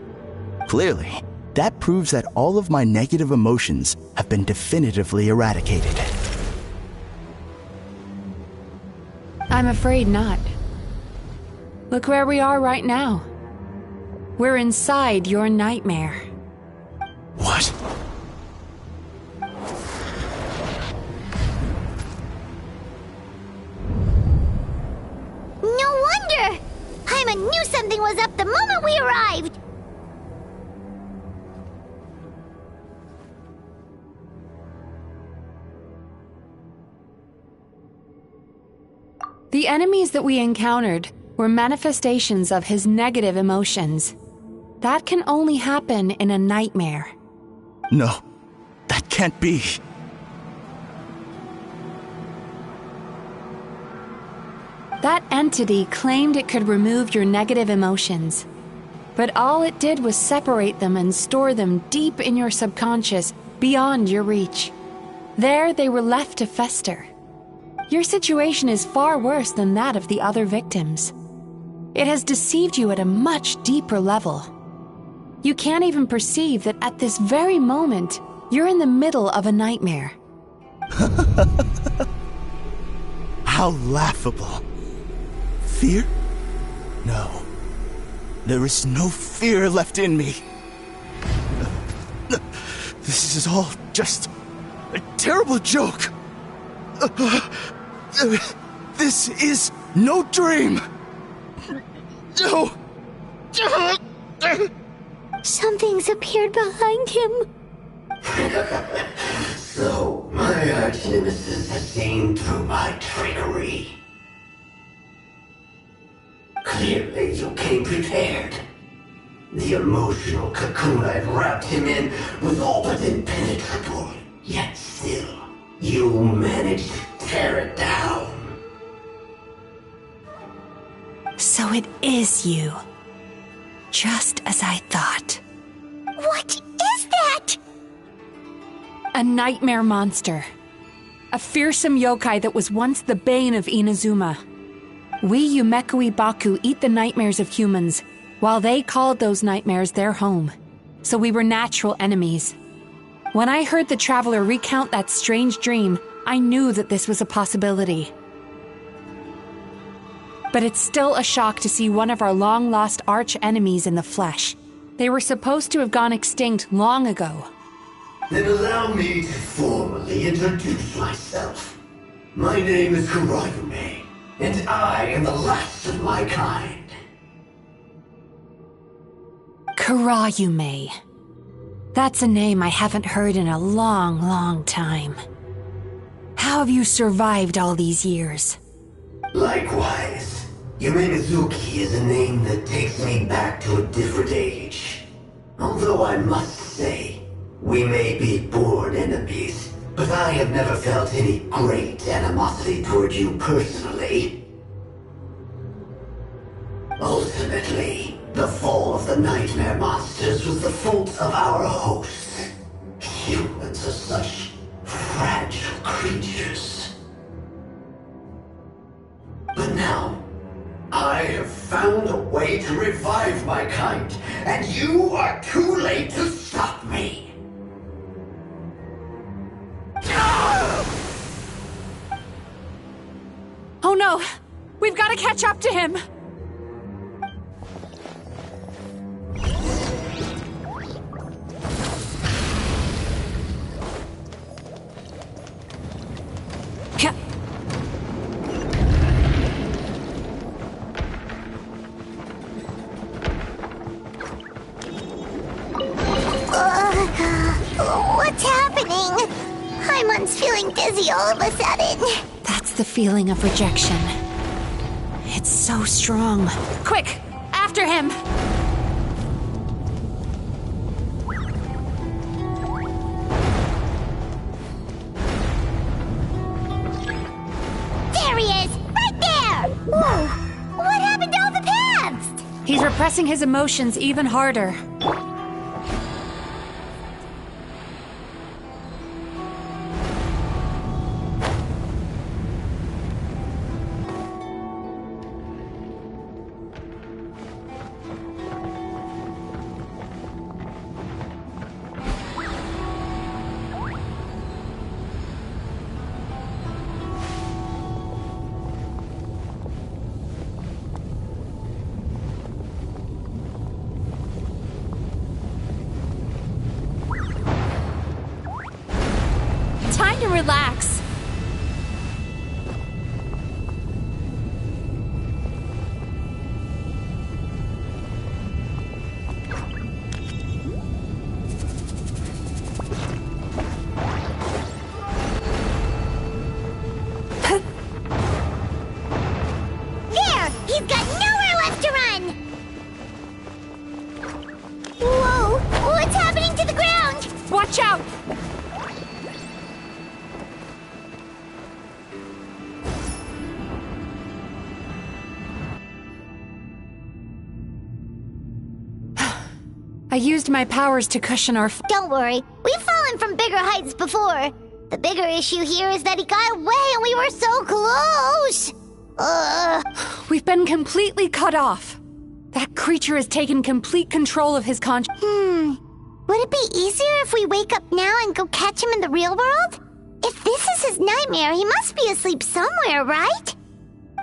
Clearly, that proves that all of my negative emotions have been definitively eradicated. I'm afraid not. Look where we are right now. We're inside your nightmare. What? No wonder! Paimon knew something was up the moment we arrived! The enemies that we encountered were manifestations of his negative emotions. That can only happen in a nightmare. No, that can't be. That entity claimed it could remove your negative emotions. But all it did was separate them and store them deep in your subconscious, beyond your reach. There they were left to fester. Your situation is far worse than that of the other victims. It has deceived you at a much deeper level. You can't even perceive that at this very moment, you're in the middle of a nightmare. How laughable. Fear? No. There is no fear left in me. This is all just a terrible joke. This is no dream. No. Something's appeared behind him. So, my arch-nemesis has seen through my trickery. Clearly, you came prepared. The emotional cocoon I'd wrapped him in was all but impenetrable. Yet still, you managed to tear it down. So it is you. Just as I thought. What is that? A nightmare monster. A fearsome yokai that was once the bane of Inazuma. We Yumekui Baku eat the nightmares of humans, while they called those nightmares their home. So we were natural enemies. When I heard the traveler recount that strange dream, I knew that this was a possibility. But it's still a shock to see one of our long-lost arch-enemies in the flesh. They were supposed to have gone extinct long ago. Then allow me to formally introduce myself. My name is Kurayume, and I am the last of my kind. Kurayume. That's a name I haven't heard in a long, long time. How have you survived all these years? Likewise. Yume Mizuki is a name that takes me back to a different age. Although I must say, we may be born enemies, but I have never felt any great animosity toward you personally. Ultimately, the fall of the nightmare monsters was the fault of our hosts. Humans are such fragile creatures. But now, I have found a way to revive my kind, and you are too late to stop me. Oh no! We've got to catch up to him! What's happening? Paimon's feeling dizzy all of a sudden. That's the feeling of rejection. It's so strong. Quick! After him! There he is! Right there! Whoa! What happened to all the paths? He's repressing his emotions even harder. Time to relax. There! He's got nowhere left to run! Whoa! What's happening to the ground? Watch out! I used my powers to cushion our Don't worry, we've fallen from bigger heights before. The bigger issue here is that he got away and we were so close! We've been completely cut off. That creature has taken complete control of his conscience. Would it be easier if we wake up now and go catch him in the real world? If this is his nightmare, he must be asleep somewhere, right?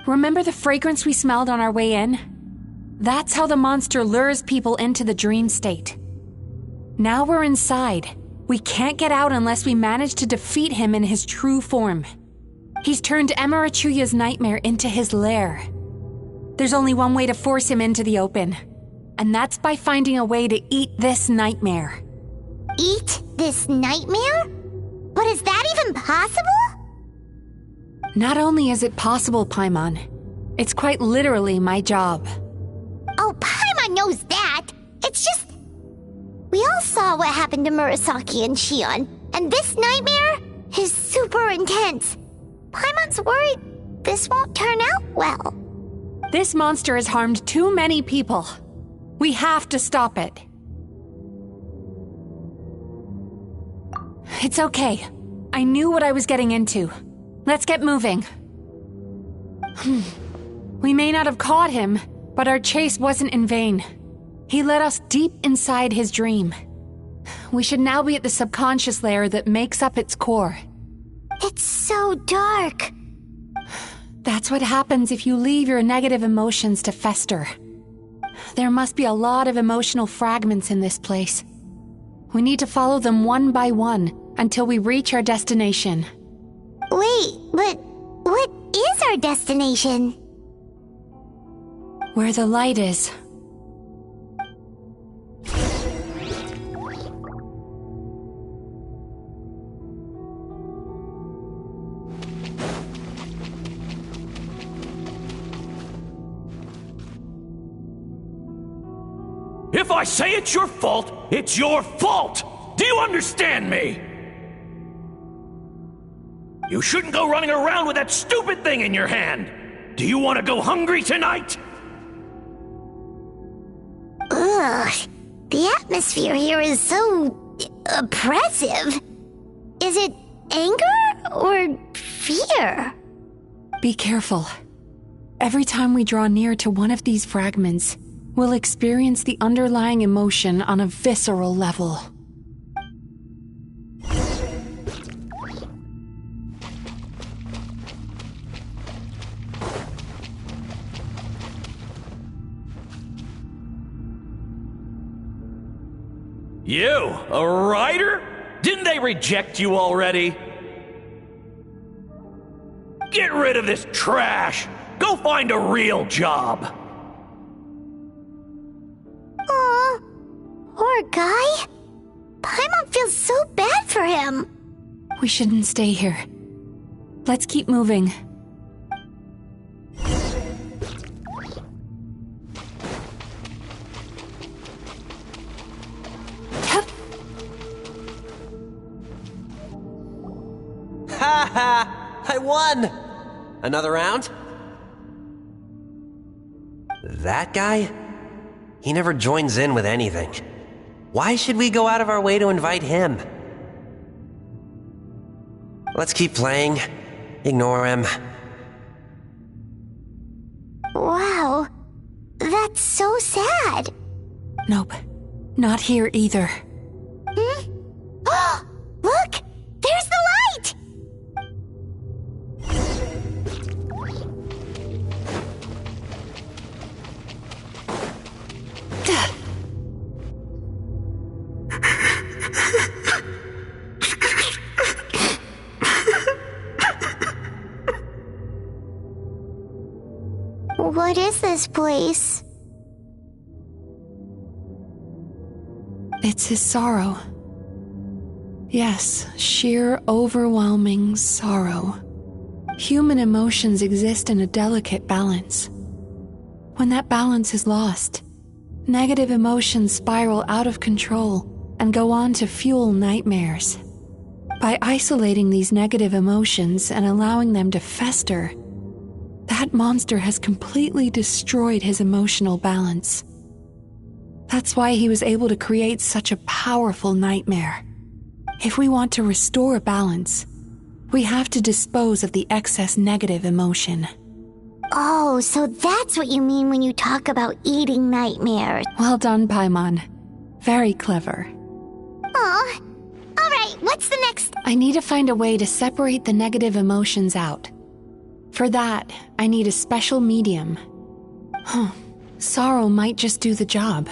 Remember the fragrance we smelled on our way in? That's how the monster lures people into the dream state. Now we're inside. We can't get out unless we manage to defeat him in his true form. He's turned Emarachuya's nightmare into his lair. There's only one way to force him into the open. And that's by finding a way to eat this nightmare. Eat this nightmare? But is that even possible? Not only is it possible, Paimon, it's quite literally my job. Oh, Paimon knows that. It's just... We all saw what happened to Murasaki and Shion, and this nightmare is super intense. Paimon's worried this won't turn out well. This monster has harmed too many people. We have to stop it. It's okay. I knew what I was getting into. Let's get moving. We may not have caught him, but our chase wasn't in vain. He led us deep inside his dream. We should now be at the subconscious layer that makes up its core. It's so dark. That's what happens if you leave your negative emotions to fester. There must be a lot of emotional fragments in this place. We need to follow them one by one until we reach our destination. Wait, but what is our destination? Where the light is. If I say it's your fault, it's your fault! Do you understand me? You shouldn't go running around with that stupid thing in your hand! Do you want to go hungry tonight? Ugh, the atmosphere here is so oppressive. Is it anger or fear? Be careful. Every time we draw near to one of these fragments, we'll experience the underlying emotion on a visceral level. You, a writer? Didn't they reject you already? Get rid of this trash! Go find a real job! Aw, poor guy. Paimon feels so bad for him. We shouldn't stay here. Let's keep moving. Ha ha! I won! Another round? That guy? He never joins in with anything. Why should we go out of our way to invite him? Let's keep playing. Ignore him. Wow, that's so sad. Nope, not here either. Hmm? Oh, look! There's the light! What is this place? It's his sorrow. Yes, sheer overwhelming sorrow. Human emotions exist in a delicate balance. When that balance is lost, negative emotions spiral out of control and go on to fuel nightmares. By isolating these negative emotions and allowing them to fester, that monster has completely destroyed his emotional balance. That's why he was able to create such a powerful nightmare. If we want to restore balance, we have to dispose of the excess negative emotion. Oh, so that's what you mean when you talk about eating nightmares. Well done, Paimon. Very clever. Aw. Alright, what's the next? I need to find a way to separate the negative emotions out. For that, I need a special medium. Sorrow might just do the job.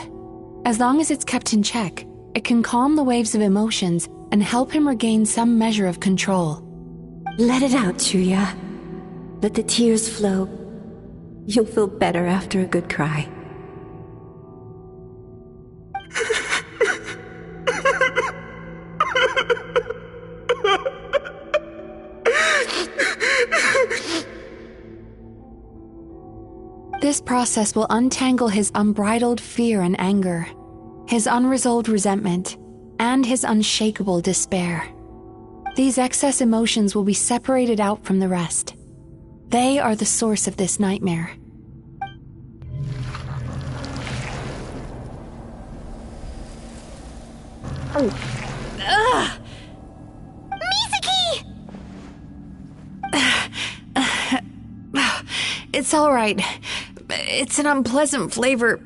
As long as it's kept in check, it can calm the waves of emotions and help him regain some measure of control. Let it out, Chuya. Let the tears flow. You'll feel better after a good cry. process will untangle his unbridled fear and anger, his unresolved resentment, and his unshakable despair. These excess emotions will be separated out from the rest. They are the source of this nightmare. Ugh! Misaki! It's all right. It's an unpleasant flavor,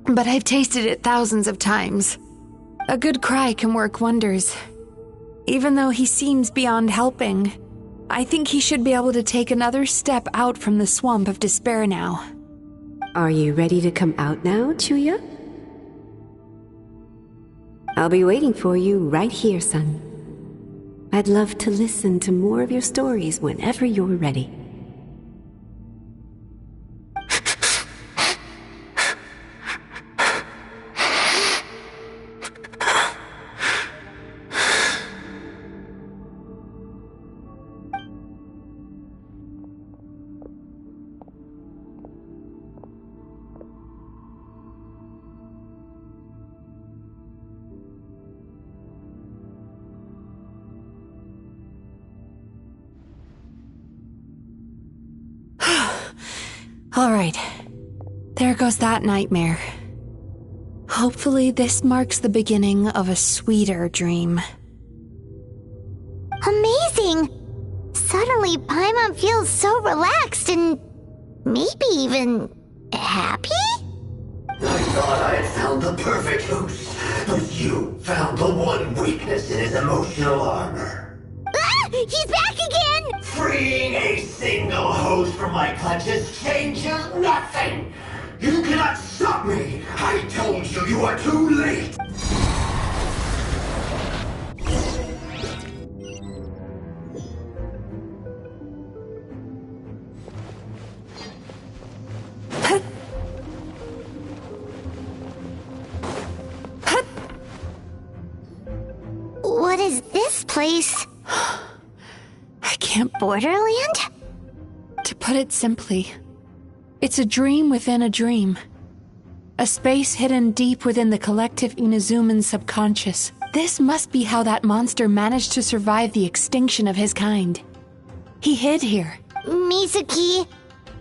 but I've tasted it thousands of times. A good cry can work wonders. Even though he seems beyond helping, I think he should be able to take another step out from the swamp of despair now. Are you ready to come out now, Chuya? I'll be waiting for you right here, son. I'd love to listen to more of your stories whenever you're ready. All right, there goes that nightmare. Hopefully this marks the beginning of a sweeter dream. Amazing! Suddenly, Paimon feels so relaxed and maybe even happy? I thought I had found the perfect host, but you found the one weakness in his emotional armor. Ah! He's back again! Freeing a single host from my clutches changes nothing! You cannot stop me! I told you you are too late! What is this place? I can't... Borderland? To put it simply, it's a dream within a dream. A space hidden deep within the collective Inazuman subconscious. This must be how that monster managed to survive the extinction of his kind. He hid here. Misaki,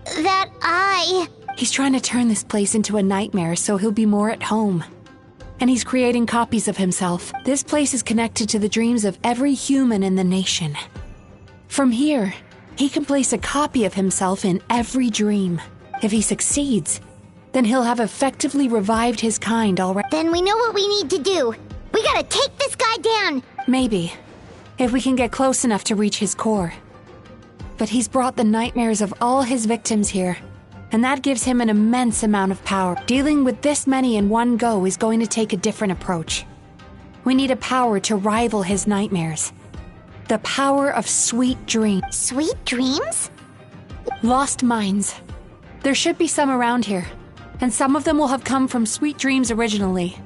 that eye... He's trying to turn this place into a nightmare so he'll be more at home. And he's creating copies of himself. This place is connected to the dreams of every human in the nation. From here, he can place a copy of himself in every dream. If he succeeds, then he'll have effectively revived his kind already. Then we know what we need to do. We gotta take this guy down! Maybe, if we can get close enough to reach his core. But he's brought the nightmares of all his victims here, and that gives him an immense amount of power. Dealing with this many in one go is going to take a different approach. We need a power to rival his nightmares. The power of sweet dreams. Sweet dreams? Lost minds. There should be some around here, and some of them will have come from sweet dreams originally.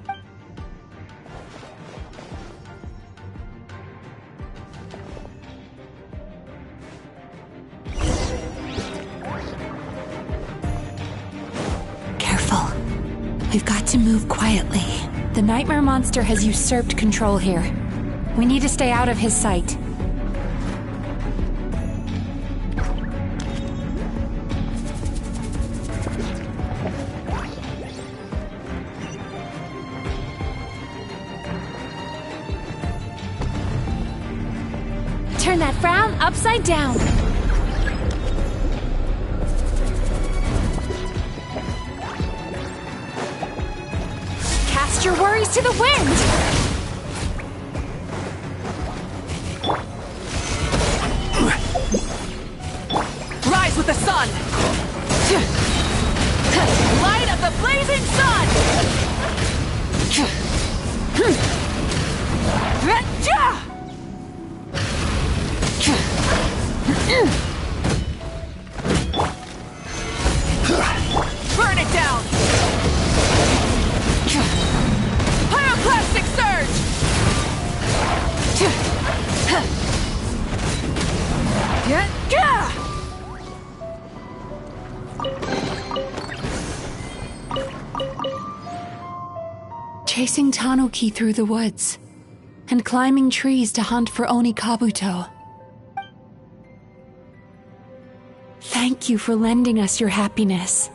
Careful. We've got to move quietly. The nightmare monster has usurped control here. We need to stay out of his sight. Turn that frown upside down. Cast your worries to the wind! Rise with the sun! Light of the blazing sun! Burn it down! Pyroclastic surge! chasing tanuki through the woods, and climbing trees to hunt for Oni Kabuto. Thank you for lending us your happiness.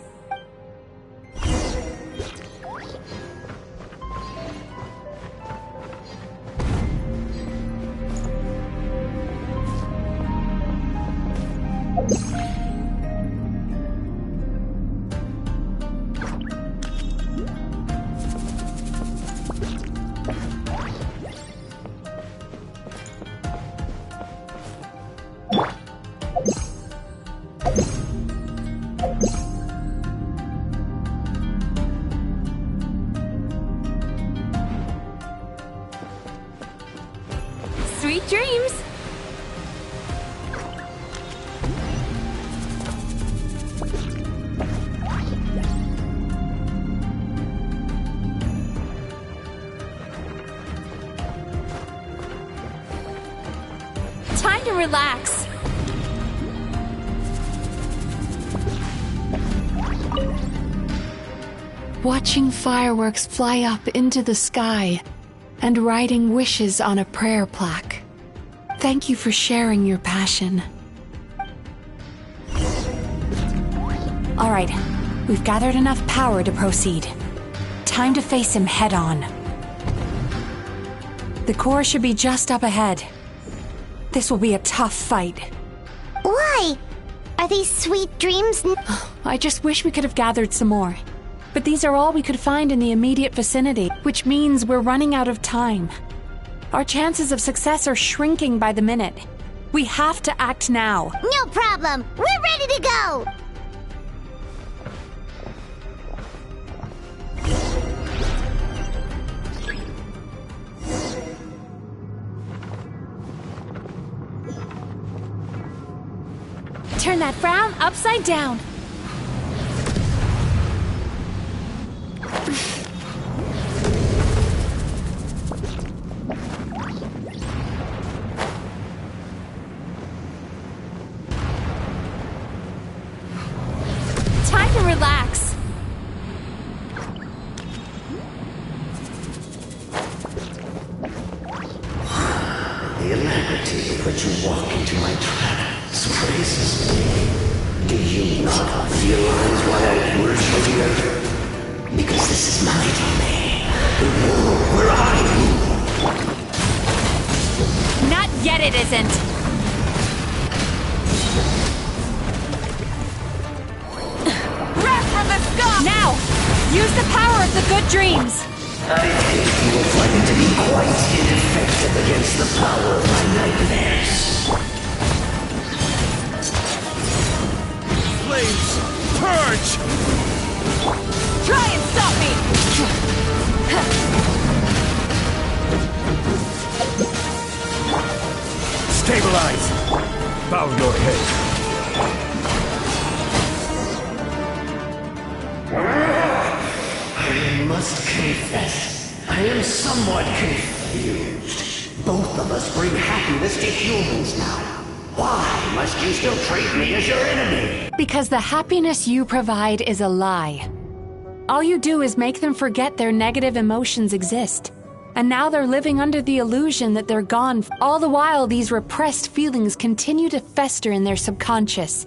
Sweet dreams! Time to relax. Watching fireworks fly up into the sky and writing wishes on a prayer plaque. Thank you for sharing your passion. All right, we've gathered enough power to proceed. Time to face him head on. The core should be just up ahead. This will be a tough fight. Why? Are these sweet dreams? I just wish we could have gathered some more. But these are all we could find in the immediate vicinity, which means we're running out of time. Our chances of success are shrinking by the minute. We have to act now. No problem. We're ready to go. Turn that frown upside down. Time to relax. The alacrity with which you walk into my trap surprises me. Do you not realize why I worship you? Because this is my domain. The world where I rule. Not yet it isn't. Wrath from the sky! Now! Use the power of the good dreams! I think you will find it to be quite ineffective against the power of my nightmares. Flames, purge! Try and stop me! Stabilize! Bow your head. I must confess, I am somewhat confused. Both of us bring happiness to humans now. Why must you still treat me as your enemy? Because the happiness you provide is a lie. All you do is make them forget their negative emotions exist. And now they're living under the illusion that they're gone. All the while, these repressed feelings continue to fester in their subconscious,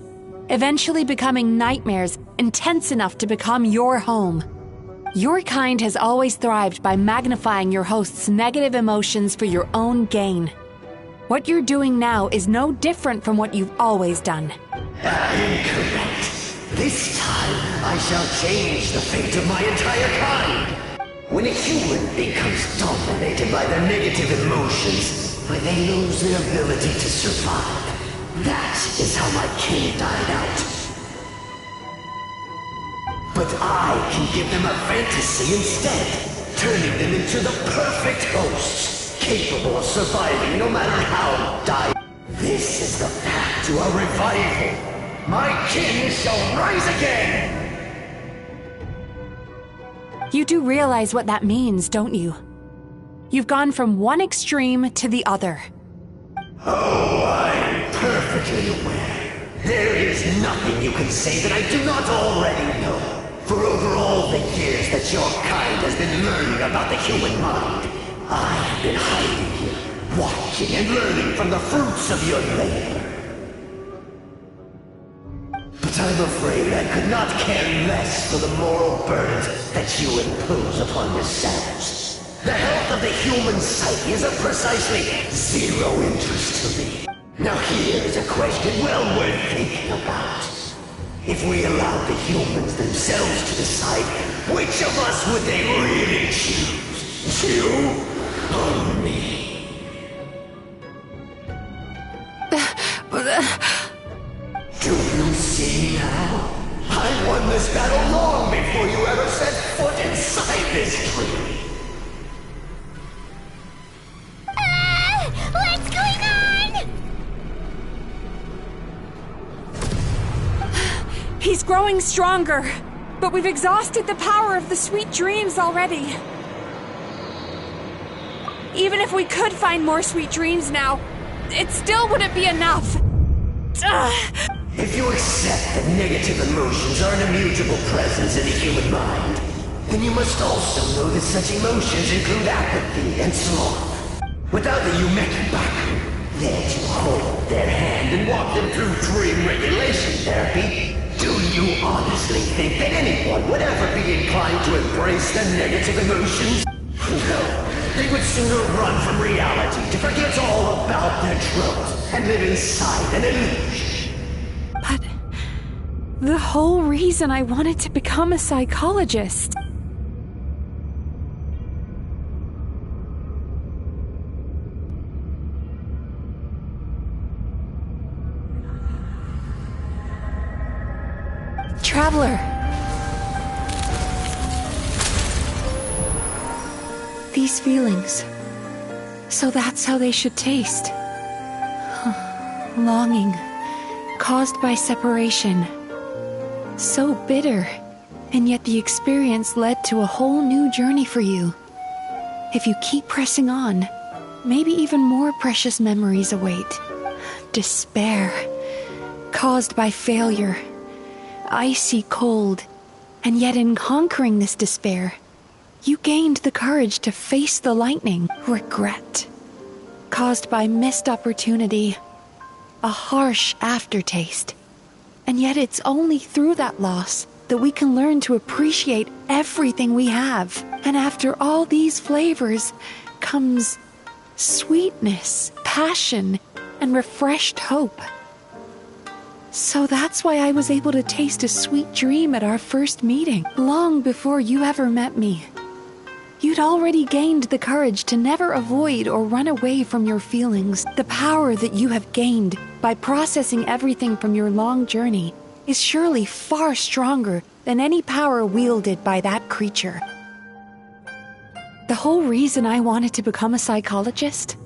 eventually becoming nightmares intense enough to become your home. Your kind has always thrived by magnifying your host's negative emotions for your own gain. What you're doing now is no different from what you've always done. Incorrect. This time, I shall change the fate of my entire kind. When a human becomes dominated by their negative emotions, they lose their ability to survive. That is how my king died out. But I can give them a fantasy instead, turning them into the perfect hosts, capable of surviving no matter how dire. This is the path to a revival. My king shall rise again! You do realize what that means, don't you? You've gone from one extreme to the other. Oh, I'm perfectly aware. There is nothing you can say that I do not already know. For over all the years that your kind has been learning about the human mind, I have been hiding here, watching and learning from the fruits of your labor. But I'm afraid I could not care less for the moral burdens that you impose upon yourselves. The health of the human psyche is of precisely zero interest to me. Now here's a question well worth thinking about. If we allowed the humans themselves to decide, which of us would they really choose? You or me? Do you see now? I won this battle long before you ever set foot inside this tree. What's going on? He's growing stronger, but we've exhausted the power of the sweet dreams already. Even if we could find more sweet dreams now, it still wouldn't be enough. If you accept that negative emotions are an immutable presence in the human mind, then you must also know that such emotions include apathy and sloth. Without the Yumekibaku there to hold their hand and walk them through dream regulation therapy, do you honestly think that anyone would ever be inclined to embrace the negative emotions? No, they would sooner run from reality to forget all about their troubles and live inside an illusion. But the whole reason I wanted to become a psychologist. Traveler. These feelings. So that's how they should taste. Longing. Caused by separation. So bitter. And yet the experience led to a whole new journey for you. If you keep pressing on, maybe even more precious memories await. Despair. Caused by failure. Icy cold, and yet in conquering this despair, you gained the courage to face the lightning. Regret, caused by missed opportunity, a harsh aftertaste. And yet it's only through that loss that we can learn to appreciate everything we have. And after all these flavors comes sweetness, passion, and refreshed hope. So that's why I was able to taste a sweet dream at our first meeting, long before you ever met me. You'd already gained the courage to never avoid or run away from your feelings. The power that you have gained by processing everything from your long journey is surely far stronger than any power wielded by that creature. The whole reason I wanted to become a psychologist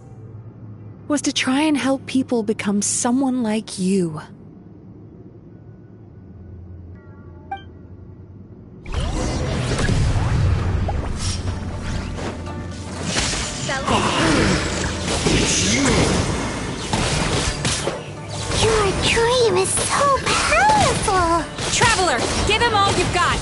was to try and help people become someone like you. It's you! Your dream is so powerful! Traveler, give him all you've got!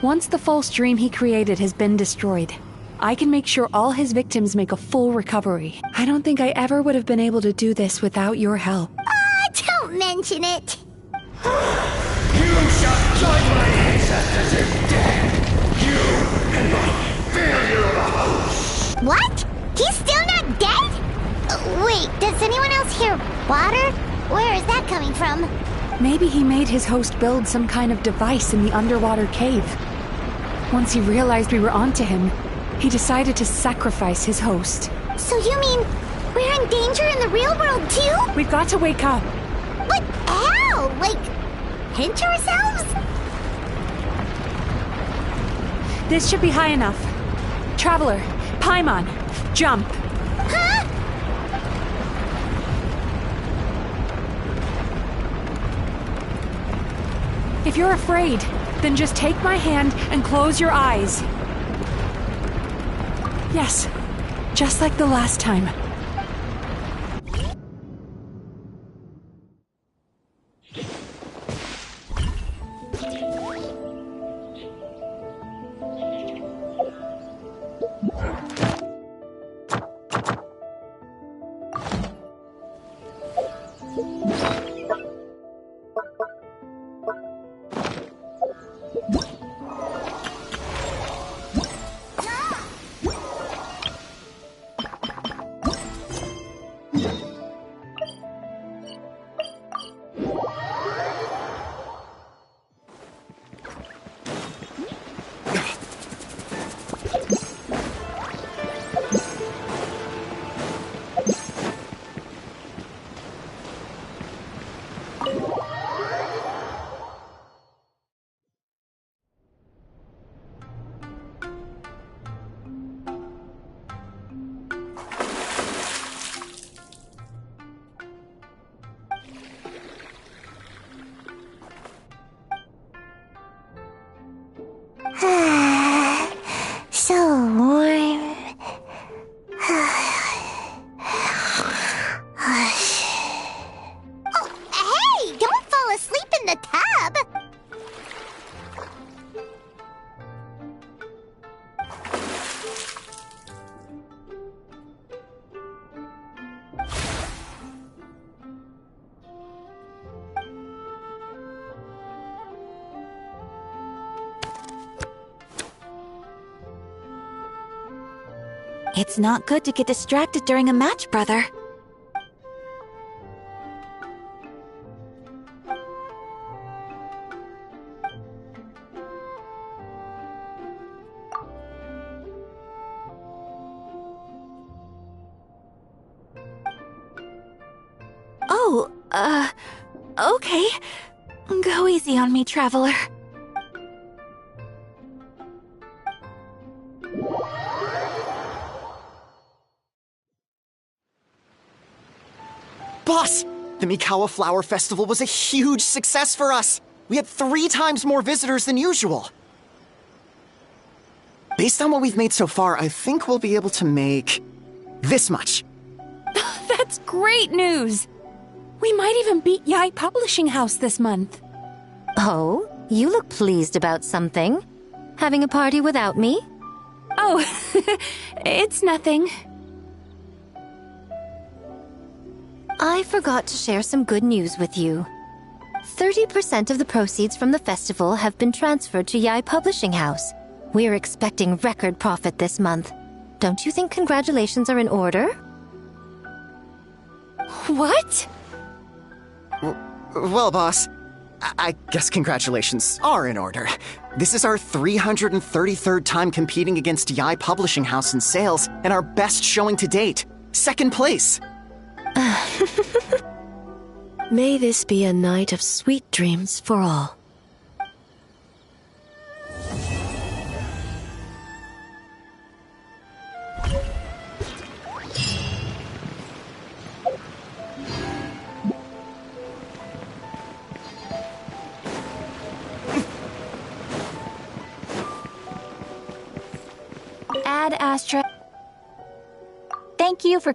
Once the false dream he created has been destroyed, I can make sure all his victims make a full recovery. I don't think I ever would have been able to do this without your help. Don't mention it! You shall join my hands ancestors is dead. You and my failure of a host. What? He's still not dead? Wait, does anyone else hear water? Where is that coming from? Maybe he made his host build some kind of device in the underwater cave. Once he realized we were onto him, he decided to sacrifice his host. So you mean we're in danger in the real world too? We've got to wake up. But how? Like, pinch ourselves? This should be high enough. Traveler, Paimon, jump. Huh? If you're afraid, then just take my hand and close your eyes. Yes, just like the last time. So warm. Oh, hey! Don't fall asleep in the tub! It's not good to get distracted during a match, brother. Oh, okay. Go easy on me, traveler. Boss! The Mikawa Flower Festival was a huge success for us! We had 3 times more visitors than usual! Based on what we've made so far, I think we'll be able to make this much. That's great news! We might even beat Yai Publishing House this month. Oh, you look pleased about something. Having a party without me? Oh, it's nothing. I forgot to share some good news with you. 30% of the proceeds from the festival have been transferred to Yai Publishing House. We're expecting record profit this month. Don't you think congratulations are in order? What? Well, boss, I guess congratulations are in order. This is our 333rd time competing against Yai Publishing House in sales, and our best showing to date. 2nd place! May this be a night of sweet dreams for all. Ad Astra. Thank you for